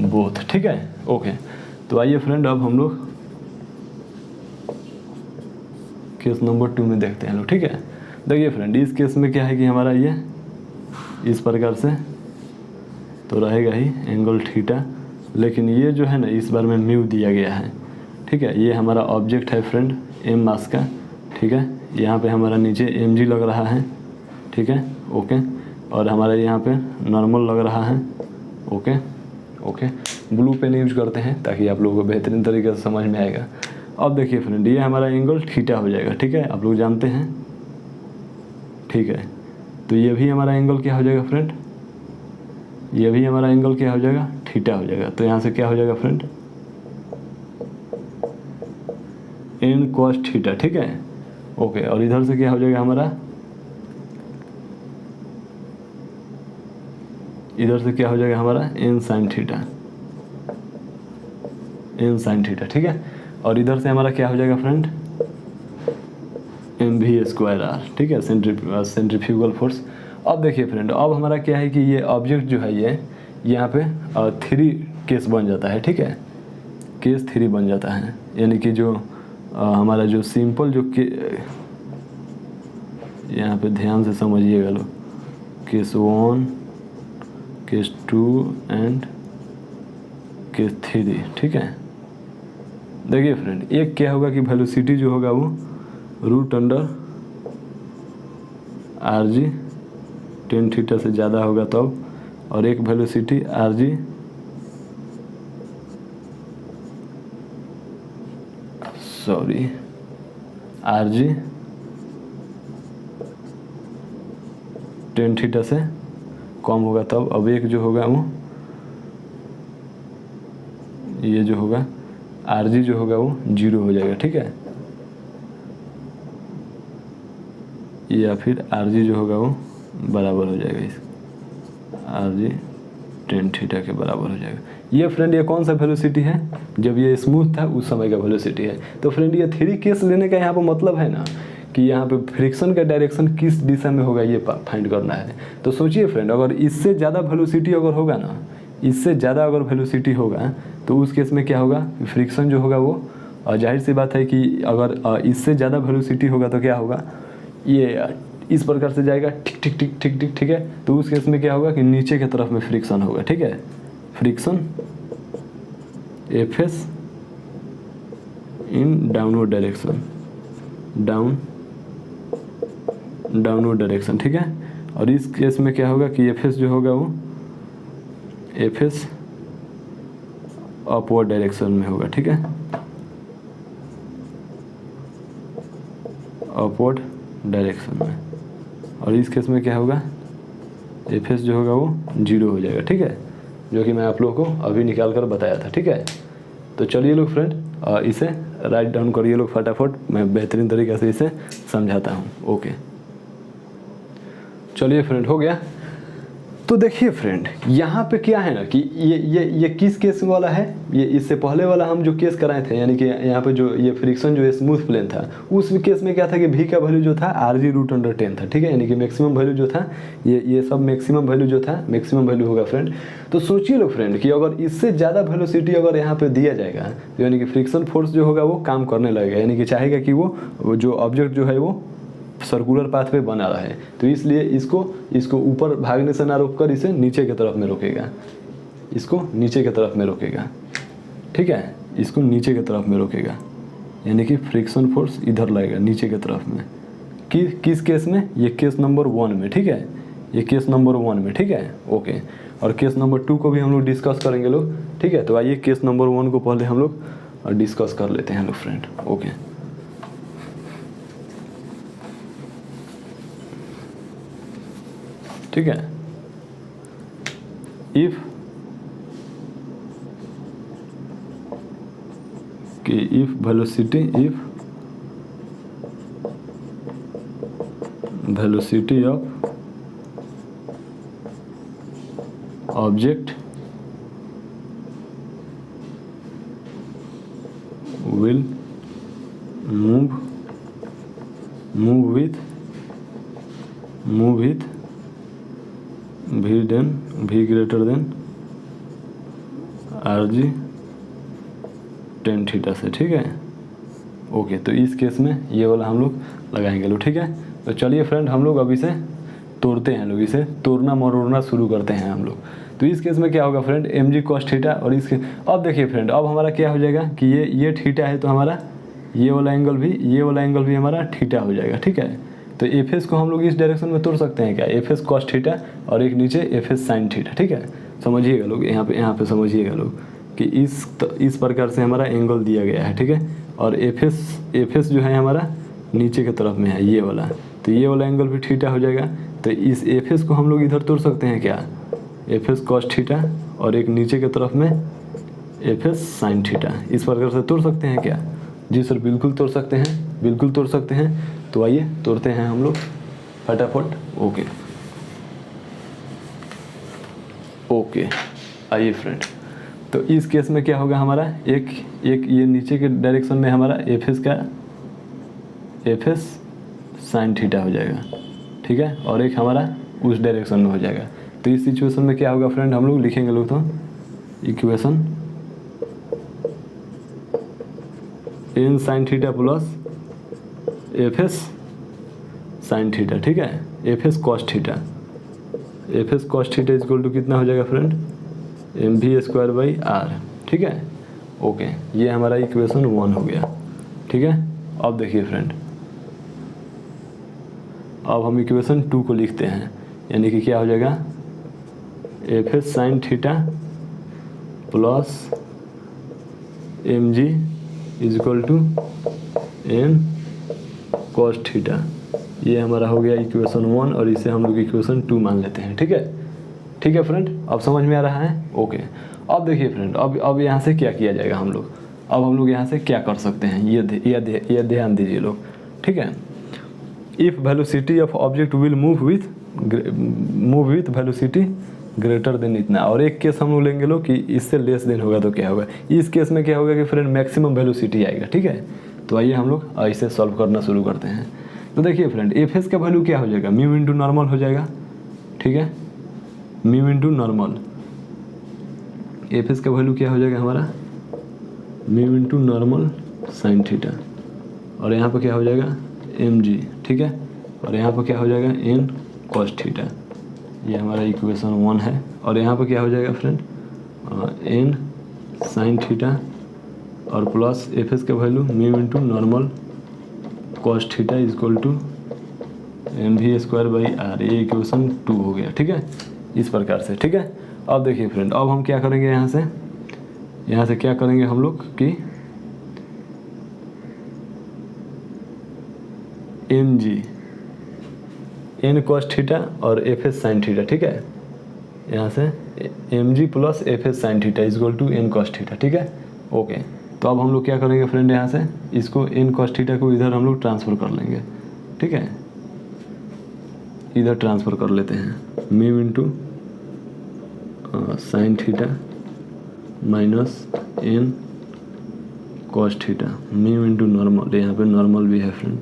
both, ठीक है। ओके, तो आइए फ्रेंड, अब हम लोग केस नंबर 2 में देखते हैं लोग, ठीक है। देखिए फ्रेंड, इस केस में क्या है कि हमारा ये इस प्रकार से तो रहेगा ही एंगल थीटा, लेकिन ये जो है ना, इस बार में म्यू दिया गया है, ठीक है। ये हमारा ऑब्जेक्ट है फ्रेंड एम मास का, ठीक है। यहाँ पे हमारा नीचे एम जी लग रहा है, ठीक है। ओके, और हमारे यहाँ पे नॉर्मल लग रहा है। Okay okay, blue pen use करते हैं ताकि आप लोगों को बेहतरीन तरीके से समझ में आएगा। अब देखिए फ्रेंड, ये हमारा एंगल थीटा हो जाएगा, ठीक है, आप लोग जानते हैं, ठीक है। तो ये भी हमारा एंगल क्या हो जाएगा फ्रेंड, ये भी हमारा एंगल क्या हो जाएगा, थीटा हो जाएगा। तो यहाँ से क्या हो जाएगा फ्रेंड, एन कॉस थीटा, ठीक है। ओके, और इधर से क्या हो जाएगा हमारा, इधर से क्या हो जाएगा हमारा N sine theta, N sine theta, ठीक है। और इधर से हमारा क्या हो जाएगा friend, M V square R, ठीक है, सेंट्रीफ्यूगल फोर्स। अब देखिए फ्रेंड, अब हमारा क्या है कि ये ऑब्जेक्ट जो है ये यहाँ पे 3 केस बन जाता है, ठीक है, केस 3 बन जाता है। यानी कि जो हमारा जो सिंपल जो यहाँ पे ध्यान से समझिएगा लोग, केस 1, केस 2 एंड केस 3, ठीक है। देखिए फ्रेंड, एक क्या होगा कि वेलोसिटी जो होगा वो root under are G tan theta से ज़्यादा होगा तब, और एक velocity R G tan theta से कम होगा तब। अब एक जो होगा वो ये जो होगा आर जी जो होगा वो 0 हो जाएगा, ठीक है, या फिर आर जी जो होगा वो बराबर हो जाएगा इस आर जी टेन थीटा के बराबर हो जाएगा। ये फ्रेंड, ये कौन सा वेलोसिटी है, जब ये स्मूथ था उस समय का वेलोसिटी है। तो फ्रेंड, ये 3 केस लेने का यहाँ पर मतलब है ना कि यहाँ पे फ्रिक्शन का डायरेक्शन किस दिशा में होगा ये फाइंड करना है। तो सोचिए फ्रेंड, अगर इससे ज़्यादा वेलोसिटी अगर होगा ना, इससे ज़्यादा अगर वेलोसिटी होगा तो उस केस में क्या होगा, फ्रिक्शन जो होगा वो, जाहिर सी बात है कि अगर इससे ज़्यादा वेलोसिटी होगा तो क्या होगा, ये इस प्रकार से जाएगा, ठीक ठीक ठीक ठीक ठीक, ठीक है। तो उस केस में क्या होगा कि नीचे की तरफ में फ्रिक्शन होगा, ठीक है, friction F S in downward direction, downward direction, ठीक है। और इस केस में क्या होगा कि एफ एस जो होगा वो एफ एस अपवर्ड डायरेक्शन में होगा, ठीक है, अपवर्ड डायरेक्शन में। और इस केस में क्या होगा, एफ एस जो होगा वो 0 हो जाएगा, ठीक है, जो कि मैं आप लोगों को अभी निकाल कर बताया था, ठीक है। तो चलिए लोग फ्रेंड, इसे राइट डाउन करिए लोग फटाफट, मैं बेहतरीन तरीके से इसे समझाता हूँ। ओके, चलिए फ्रेंड, हो गया। तो देखिए फ्रेंड, यहाँ पे क्या है ना कि ये किस केस वाला है, ये इससे पहले वाला हम जो केस कराए थे, यानी कि यहाँ पे जो ये फ्रिक्शन जो स्मूथ प्लेन था, उस केस में क्या था कि v का वैल्यू जो था आर जी रूट अंडर 10 था, ठीक है, यानी कि मैक्सिमम वैल्यू जो था ये सब मैक्सिमम वैल्यू जो था, मैक्सिमम वैल्यू होगा फ्रेंड। तो सोचिए लोग फ्रेंड कि अगर इससे ज़्यादा वेलोसिटी अगर यहाँ पे दिया जाएगा तो यानी कि फ्रिक्शन फोर्स जो होगा वो काम करने लगेगा, यानी कि चाहेगा कि वो जो ऑब्जेक्ट जो है वो सर्कुलर पाथ पे बना रहे। तो इसलिए इसको ऊपर भागने से ना रोककर इसे नीचे की तरफ में रोकेगा, इसको नीचे की तरफ में रोकेगा, ठीक है, इसको नीचे की तरफ में रोकेगा, यानी कि फ्रिक्शन फोर्स इधर लगेगा नीचे की तरफ में। किस केस में, ये केस नंबर 1 में, ठीक है, ये केस नंबर 1 में, ठीक है। ओके, और केस नंबर 2 को भी हम लोग डिस्कस करेंगे लोग, ठीक है। तो आइए केस नंबर 1 को पहले हम लोग डिस्कस कर लेते हैं लोग फ्रेंड। ओके, ठीक है। If velocity of object will move with v greater than rg tan theta से, ठीक है। ओके, तो इस केस में ये वाला हम लोग लगाएंगे लोग, ठीक है। तो चलिए फ्रेंड, हम लोग अभी से तोड़ते हैं लोग, इसे तोड़ना मरोड़ना शुरू करते हैं हम लोग। तो इस केस में क्या होगा फ्रेंड, mg cos थीटा, और इसके अब देखिए फ्रेंड, अब हमारा क्या हो जाएगा कि ये थीटा है, तो हमारा ये वाला एंगल भी हमारा थीटा हो जाएगा, ठीक है। तो एफ को हम लोग इस डायरेक्शन में तोड़ सकते हैं क्या, एफ कॉस थीटा और एक नीचे एफ साइन थीटा, ठीक है। समझिएगा लोग, यहाँ पे समझिएगा लोग कि इस प्रकार से हमारा एंगल दिया गया है, ठीक है। और एफ जो है हमारा नीचे की तरफ में है ये वाला, तो ये वाला एंगल भी थीटा हो जाएगा। तो इस एफ को हम लोग इधर तोड़ सकते हैं क्या, एफ कॉस थीटा और एक नीचे की तरफ में एफ साइन थीटा, इस प्रकार से तोड़ सकते हैं क्या। जी सर, बिल्कुल तोड़ सकते हैं, बिल्कुल तोड़ सकते हैं। तो आइए तोड़ते हैं हम लोग फटाफट। ओके, आइए फ्रेंड, तो इस केस में क्या होगा हमारा, एक ये नीचे के डायरेक्शन में हमारा एफ एस साइन थीटा हो जाएगा, ठीक है, और एक हमारा उस डायरेक्शन में हो जाएगा। तो इस सिचुएशन में क्या होगा फ्रेंड, हम लोग लिखेंगे लोग तो equation N sine theta plus F S sine theta, ठीक है, F S cos theta equal to कितना हो जाएगा friend, M V square by R, ठीक है। ओके, ये हमारा इक्वेशन 1 हो गया, ठीक है। अब देखिए फ्रेंड, अब हम इक्वेशन 2 को लिखते हैं, यानी कि क्या हो जाएगा, F S sine theta plus M G is equal to N cos theta, ये हमारा हो गया इक्वेशन 1, और इसे हम लोग इक्वेशन 2 मान लेते हैं, ठीक है। ठीक है फ्रेंड, अब समझ में आ रहा है। ओके, अब देखिए फ्रेंड, अब यहाँ से क्या किया जाएगा हम लोग, अब हम लोग यहाँ से क्या कर सकते हैं, ये ध्यान दीजिए लोग, ठीक है। If velocity of object will move with velocity greater than इतना, और एक केस हम लोग लेंगे लोग कि इससे लेस देन होगा, तो क्या होगा, इस केस में क्या होगा कि फ्रेंड मैक्सिमम वेलोसिटी आएगा, ठीक है। तो आइए हम लोग ऐसे सॉल्व करना शुरू करते हैं। तो देखिए फ्रेंड, एफ एस का वैल्यू क्या हो जाएगा, म्यू इंटू नॉर्मल हो जाएगा, ठीक है, mu into normal. F S का वैल्यू क्या हो जाएगा हमारा, mu into normal sine theta, और यहाँ पर क्या हो जाएगा एम जी, ठीक है, और यहाँ पर क्या हो जाएगा एन कॉस थीटा, ये हमारा इक्वेशन 1 है। और यहाँ पर क्या हो जाएगा फ्रेंड, एन साइन थीटा और प्लस एफ एस का value mu into normal cos theta is equal to M V square by R, ये इक्वेशन 2 हो गया, ठीक है, इस प्रकार से, ठीक है। अब देखिए फ्रेंड, अब हम क्या करेंगे, यहाँ से क्या करेंगे हम लोग कि M G N cos theta और एफ एस साइन थीटा, ठीक है, यहाँ से M G plus F S sine theta is equal to N cos theta, ठीक है। ओके, तो अब हम लोग क्या करेंगे फ्रेंड, यहाँ से इसको एन कॉस थीटा को इधर हम लोग ट्रांसफ़र कर लेंगे, ठीक है, इधर ट्रांसफ़र कर लेते हैं, mu into sine theta minus N cos theta, mu into normal, यहाँ पे नॉर्मल भी है फ्रेंड,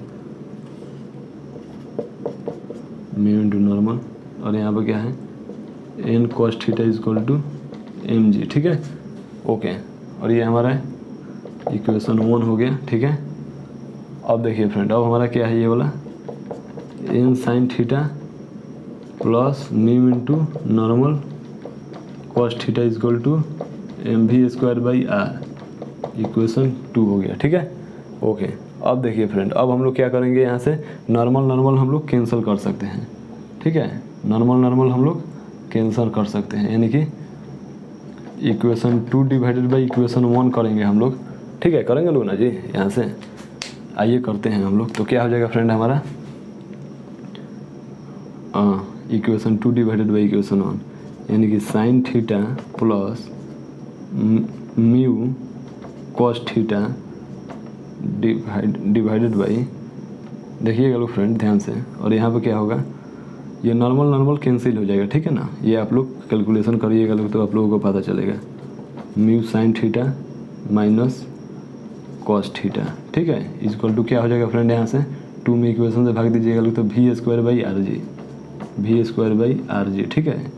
म्यू इंटू नॉर्मल, और यहाँ पे क्या है N cos theta is equal to M G, ठीक है। ओके, और ये हमारा इक्वेशन 1 हो गया, ठीक है। अब देखिए फ्रेंड, अब हमारा क्या है, ये वाला N sine theta plus mu into normal cos theta is equal to M V square by R, equation 2 हो गया, ठीक है। ओके, अब देखिए फ्रेंड, अब हम लोग क्या करेंगे, यहाँ से नॉर्मल हम लोग कैंसिल कर सकते हैं, ठीक है, नॉर्मल हम लोग कैंसिल कर सकते हैं, यानी कि इक्वेशन 2 डिवाइडेड बाई इक्वेशन 1 करेंगे हम लोग, ठीक है, करेंगे लोग ना जी। यहाँ से आइए करते हैं हम लोग। तो क्या हो जाएगा फ्रेंड हमारा, इक्वेशन 2 डिवाइडेड बाई इक्वेशन 1, यानी कि sign theta plus mu cos theta divided by, देखिएगा लोग फ्रेंड ध्यान से, और यहाँ पे क्या होगा, ये नॉर्मल कैंसिल हो जाएगा, ठीक है ना। ये आप लोग कैलकुलेशन करिएगा लोग तो आप लोगों को पता चलेगा। Mu sine theta minus cos theta, ठीक है, इक्वल टू क्या हो जाएगा फ्रेंड, यहाँ से 2 में इक्वेशन से भाग दीजिएगा लोग तो V square by R G, ठीक है।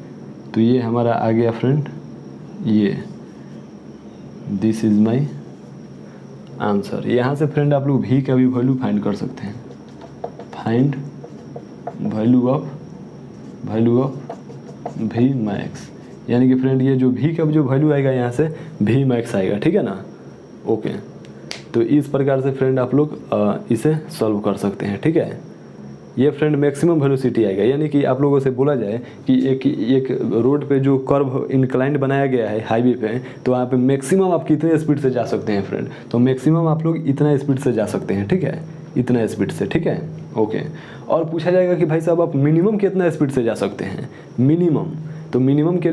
तो ये हमारा आ गया फ्रेंड, ये दिस इज माई आंसर। यहाँ से फ्रेंड आप लोग भी का भी वैल्यू फाइंड कर सकते हैं, find value of V max, यानी कि फ्रेंड ये जो भी का जो वैल्यू आएगा यहाँ से वी मैक्स आएगा, ठीक है ना। ओके, तो इस प्रकार से फ्रेंड आप लोग इसे सॉल्व कर सकते हैं, ठीक है। ये फ्रेंड मैक्सिमम वेलोसिटी आएगा, यानी कि आप लोगों से बोला जाए कि एक रोड पे जो कर्व इंक्लाइंड बनाया गया है हाईवे पे, तो वहाँ पे मैक्सिमम आप कितने स्पीड से जा सकते हैं फ्रेंड, तो मैक्सिमम आप लोग इतना स्पीड से जा सकते हैं, ठीक है, इतना स्पीड से, ठीक है। ओके, और पूछा जाएगा कि भाई साहब आप मिनिमम कितना स्पीड से जा सकते हैं, मिनिमम, तो मिनिमम के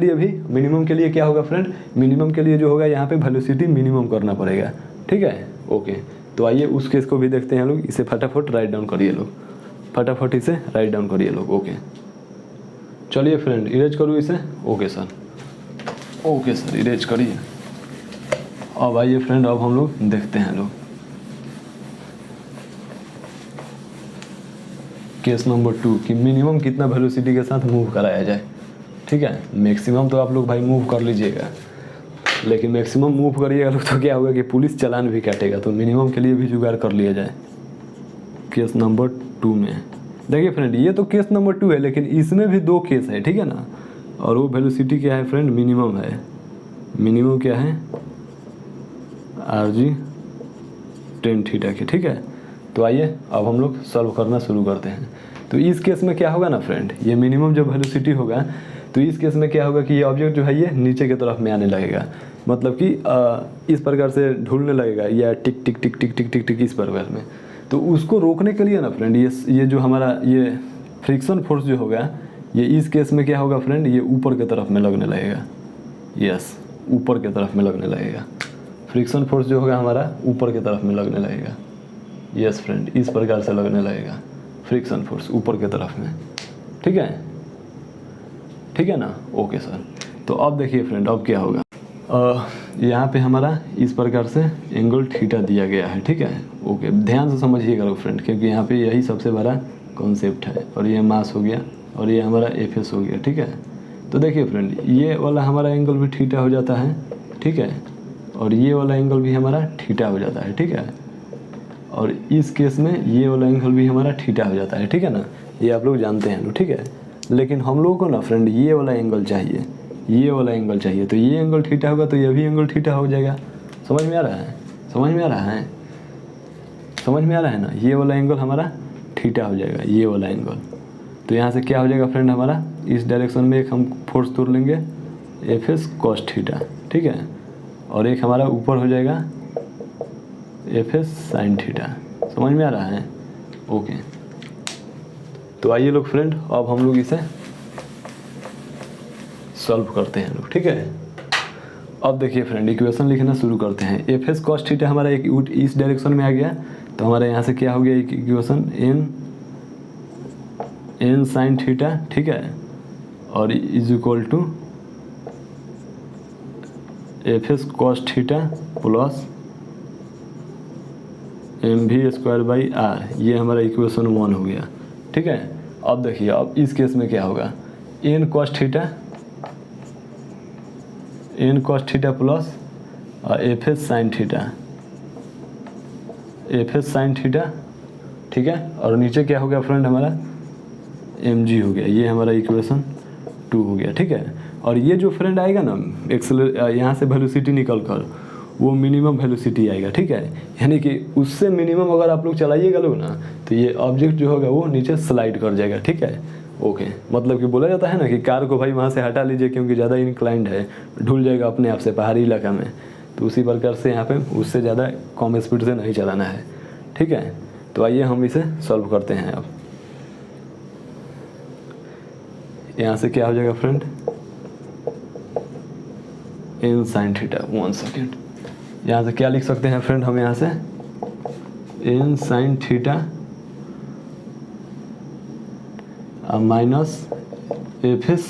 लिए क्या होगा फ्रेंड, मिनिमम के लिए जो होगा यहाँ पे वेलोसिटी मिनिमम करना पड़ेगा, ठीक है। ओके, तो आइए उस केस को भी देखते हैं लोग, इसे फटाफट राइट डाउन करिए लोग, फटाफट इसे राइट डाउन करिए लोग। ओके, चलिए फ्रेंड इरेज करूँ इसे। ओके सर इरेज करिए। अब आइए फ्रेंड, अब हम लोग देखते हैं लोग केस नंबर 2 कि मिनिमम कितना वेलोसिटी के साथ मूव कराया जाए, ठीक है। मैक्सिमम तो आप लोग भाई मूव कर लीजिएगा, लेकिन मैक्सिमम मूव करिएगा लोग तो क्या होगा कि पुलिस चालान भी काटेगा, तो मिनिमम के लिए भी जुगाड़ कर लिया जाए। केस नंबर 2 में देखिए फ्रेंड, ये तो केस नंबर 2 है, लेकिन इसमें भी 2 केस है, ठीक है ना। और वो वेलोसिटी क्या है फ्रेंड, मिनिमम है, मिनिमम क्या है आर जी टेन थीटा की, ठीक है। तो आइए अब हम लोग सॉल्व करना शुरू करते हैं। तो इस केस में क्या होगा ना फ्रेंड, ये मिनिमम जो वेलोसिटी होगा, तो इस केस में क्या होगा कि ये ऑब्जेक्ट जो है ये नीचे की तरफ में आने लगेगा, मतलब कि इस प्रकार से ढूलने लगेगा, या टिक टिक टिक टिक टिक टिक टिक इस प्रकार में। तो उसको रोकने के लिए ना फ्रेंड, ये जो हमारा ये फ्रिक्शन फोर्स जो होगा, ये इस केस में क्या होगा फ्रेंड, ये ऊपर की तरफ में लगने लगेगा, यस, ऊपर की तरफ में लगने लगेगा। फ्रिक्शन फोर्स जो होगा हमारा ऊपर की तरफ में लगने लगेगा, यस फ्रेंड, इस प्रकार से लगने लगेगा फ्रिक्शन फोर्स ऊपर की तरफ में, ठीक है ना। ओके सर, तो अब देखिए फ्रेंड, अब क्या होगा, यहाँ पे हमारा इस प्रकार से एंगल थीटा दिया गया है, ठीक है। ओके, ध्यान से समझिएगा फ्रेंड, क्योंकि यहाँ पे यही सबसे बड़ा कॉन्सेप्ट है। और ये मास हो गया और ये हमारा एफएस हो गया, ठीक है। तो देखिए फ्रेंड, ये वाला हमारा एंगल भी थीटा हो जाता है, ठीक है, और ये वाला एंगल भी हमारा थीटा हो जाता है, ठीक है। और इस केस में ये वाला एंगल भी हमारा थीटा हो जाता है, ठीक है ना, ये आप लोग जानते हैं, ठीक है। लेकिन हम लोगों को ना फ्रेंड ये वाला एंगल चाहिए, ये वाला एंगल चाहिए, तो ये एंगल थीटा होगा तो ये भी एंगल थीटा हो जाएगा। समझ में आ रहा है, समझ में आ रहा है ना, ये वाला एंगल हमारा थीटा हो जाएगा, ये वाला एंगल। तो यहाँ से क्या हो जाएगा फ्रेंड, हमारा इस डायरेक्शन में एक हम फोर्स तोड़ लेंगे एफ एस कॉस थीटा, ठीक है, और एक हमारा ऊपर हो जाएगा एफ एस साइन थीटा। समझ में आ रहा है। ओके, तो आइए लोग फ्रेंड, अब हम लोग इसे सॉल्व करते हैं लोग, ठीक है। अब देखिए फ्रेंड, इक्वेशन लिखना शुरू करते हैं। एफ एस कॉस थीटा हमारा एक इस डायरेक्शन में आ गया, तो हमारे यहाँ से क्या हो गया एक इक्वेशन एन साइन थीटा, ठीक है, और is equal to F S cos theta plus M V square by R, ये हमारा इक्वेशन 1 हो गया, ठीक है। अब देखिए, अब इस केस में क्या होगा, N cos theta plus F S sine theta, ठीक है, और नीचे क्या हो गया फ्रेंड हमारा एम जी हो गया, ये हमारा इक्वेशन 2 हो गया, ठीक है। और ये जो फ्रेंड आएगा ना यहाँ से वेलोसिटी निकल कर वो मिनिमम वेलोसिटी आएगा, ठीक है, यानी कि उससे मिनिमम अगर आप लोग चलाइएगा लोग ना, तो ये ऑब्जेक्ट जो होगा वो नीचे स्लाइड कर जाएगा, ठीक है। ओके, मतलब कि बोला जाता है ना कि कार को भाई वहाँ से हटा लीजिए क्योंकि ज़्यादा इंक्लाइंड है, ढुल जाएगा अपने आप से पहाड़ी इलाका में। तो उसी प्रकार से यहाँ पे उससे ज़्यादा कम स्पीड से नहीं चलाना है, ठीक है। तो आइए हम इसे सॉल्व करते हैं। अब यहाँ से क्या हो जाएगा फ्रेंड, इन साइन थीटा, 1 सेकेंड, यहाँ से क्या लिख सकते हैं फ्रेंड हम, यहाँ से N sine theta minus F S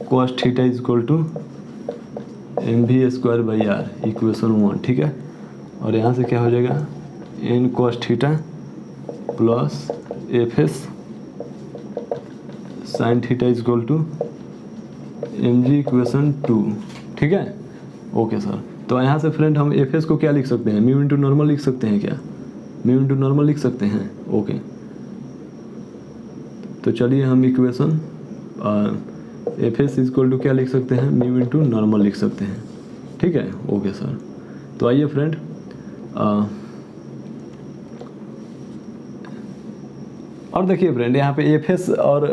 cos theta is equal to M V square by R, equation 1, ठीक है। और यहाँ से क्या हो जाएगा, N cos theta plus F S sine theta is equal to M G equation 2, ठीक है। ओके सर, तो यहाँ से फ्रेंड हम एफ एस को क्या लिख सकते हैं, म्यू इंटू नॉर्मल लिख सकते हैं क्या, म्यू इंटू नॉर्मल लिख सकते हैं। ओके, तो चलिए हम equation F S equal to क्या लिख सकते हैं, म्यू इंटू नॉर्मल लिख सकते हैं, ठीक है। ओके सर, तो आइए फ्रेंड और देखिए फ्रेंड यहाँ पे एफ एस और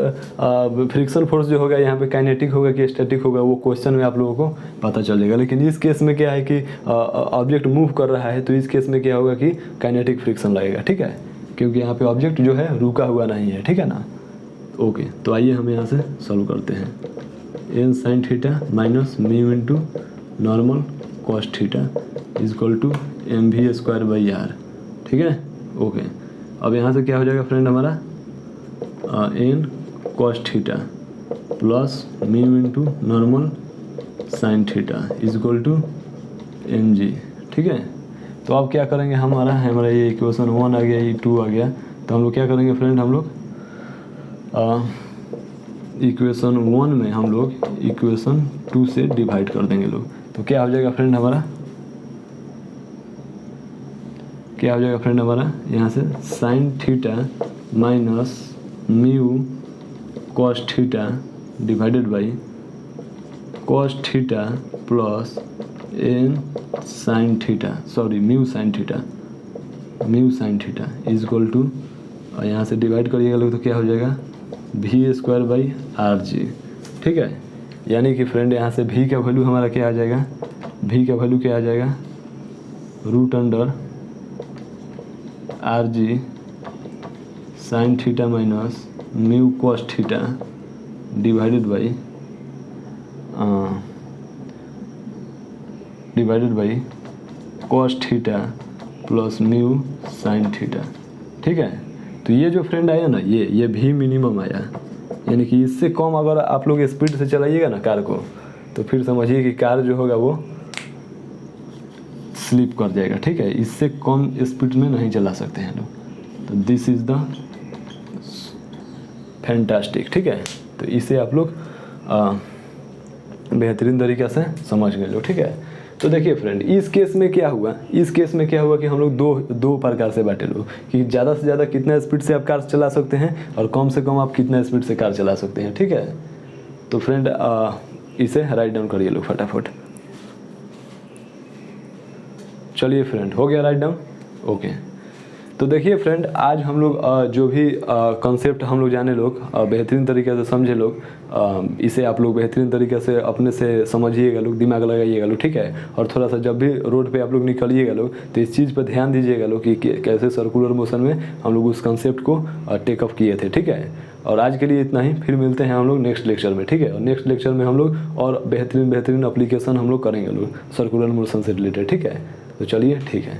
फ्रिक्शन फोर्स जो होगा यहाँ पे काइनेटिक होगा कि स्टैटिक होगा वो क्वेश्चन में आप लोगों को पता चल जाएगा। लेकिन इस केस में क्या है कि ऑब्जेक्ट मूव कर रहा है, तो इस केस में क्या होगा कि काइनेटिक फ्रिक्शन लगेगा, ठीक है, क्योंकि यहाँ पे ऑब्जेक्ट जो है रुका हुआ नहीं है, ठीक है ना। ओके, तो आइए हम यहाँ से सॉल्व करते हैं। N sine theta minus mu into normal cos theta is equal to M V square by R, ठीक है। ओके, अब यहाँ से क्या हो जाएगा फ्रेंड हमारा, N cos theta plus mu into normal sine theta is equal to M G, ठीक है। तो अब क्या करेंगे, हमारा ये इक्वेशन 1 आ गया, ये 2 आ गया, तो हम लोग क्या करेंगे फ्रेंड, हम लोग इक्वेशन 1 में हम लोग इक्वेशन 2 से डिवाइड कर देंगे लोग। तो क्या हो जाएगा फ्रेंड हमारा, क्या हो जाएगा फ्रेंड हमारा, यहाँ से sine theta minus mu cos theta divided by cos theta plus n sine theta, sorry mu sine theta is equal to, और यहाँ से डिवाइड करिएगा लोग तो क्या हो जाएगा, v square by R G, ठीक है। यानी कि फ्रेंड यहाँ से v का वैल्यू हमारा क्या आ जाएगा, v का वैल्यू क्या आ जाएगा, root under are g sine theta minus mu cos theta divided by cos theta plus mu sine theta, ठीक है। तो ये जो फ्रेंड आया ना, ये भी मिनिमम आया, यानी कि इससे कम अगर आप लोग स्पीड से चलाइएगा ना कार को, तो फिर समझिए कि कार जो होगा वो स्लिप कर जाएगा, ठीक है। इससे कम स्पीड में नहीं चला सकते हैं लोग। तो दिस इज़ द फैंटास्टिक, ठीक है। तो इसे आप लोग बेहतरीन तरीक़े से समझ गए लो, ठीक है। तो देखिए फ्रेंड, इस केस में क्या हुआ, कि हम लोग दो प्रकार से बांटे लो, कि ज़्यादा से ज़्यादा कितना स्पीड से आप कार चला सकते हैं और कम से कम आप कितना स्पीड से कार चला सकते हैं, ठीक है। तो फ्रेंड इसे राइट डाउन करिए लोग फटाफट। चलिए फ्रेंड, हो गया राइट डाउन। ओके, तो देखिए फ्रेंड, आज हम लोग जो भी कॉन्सेप्ट हम लोग जाने लोग बेहतरीन तरीके से समझे लोग, इसे आप लोग बेहतरीन तरीके से अपने से समझिएगा लोग, दिमाग लगाइएगा लोग, ठीक है। और थोड़ा सा जब भी रोड पे आप लोग निकलिएगा लोग, तो इस चीज़ पर ध्यान दीजिएगा लोग कि कैसे सर्कुलर मोशन में हम लोग उस कॉन्सेप्ट को टेकअप किए थे, ठीक है। और आज के लिए इतना ही, फिर मिलते हैं हम लोग नेक्स्ट लेक्चर में, ठीक है। और नेक्स्ट लेक्चर में हम लोग और बेहतरीन एप्लीकेशन हम लोग करेंगे लोग सर्कुलर मोशन से रिलेटेड, ठीक है। तो चलिए, ठीक है।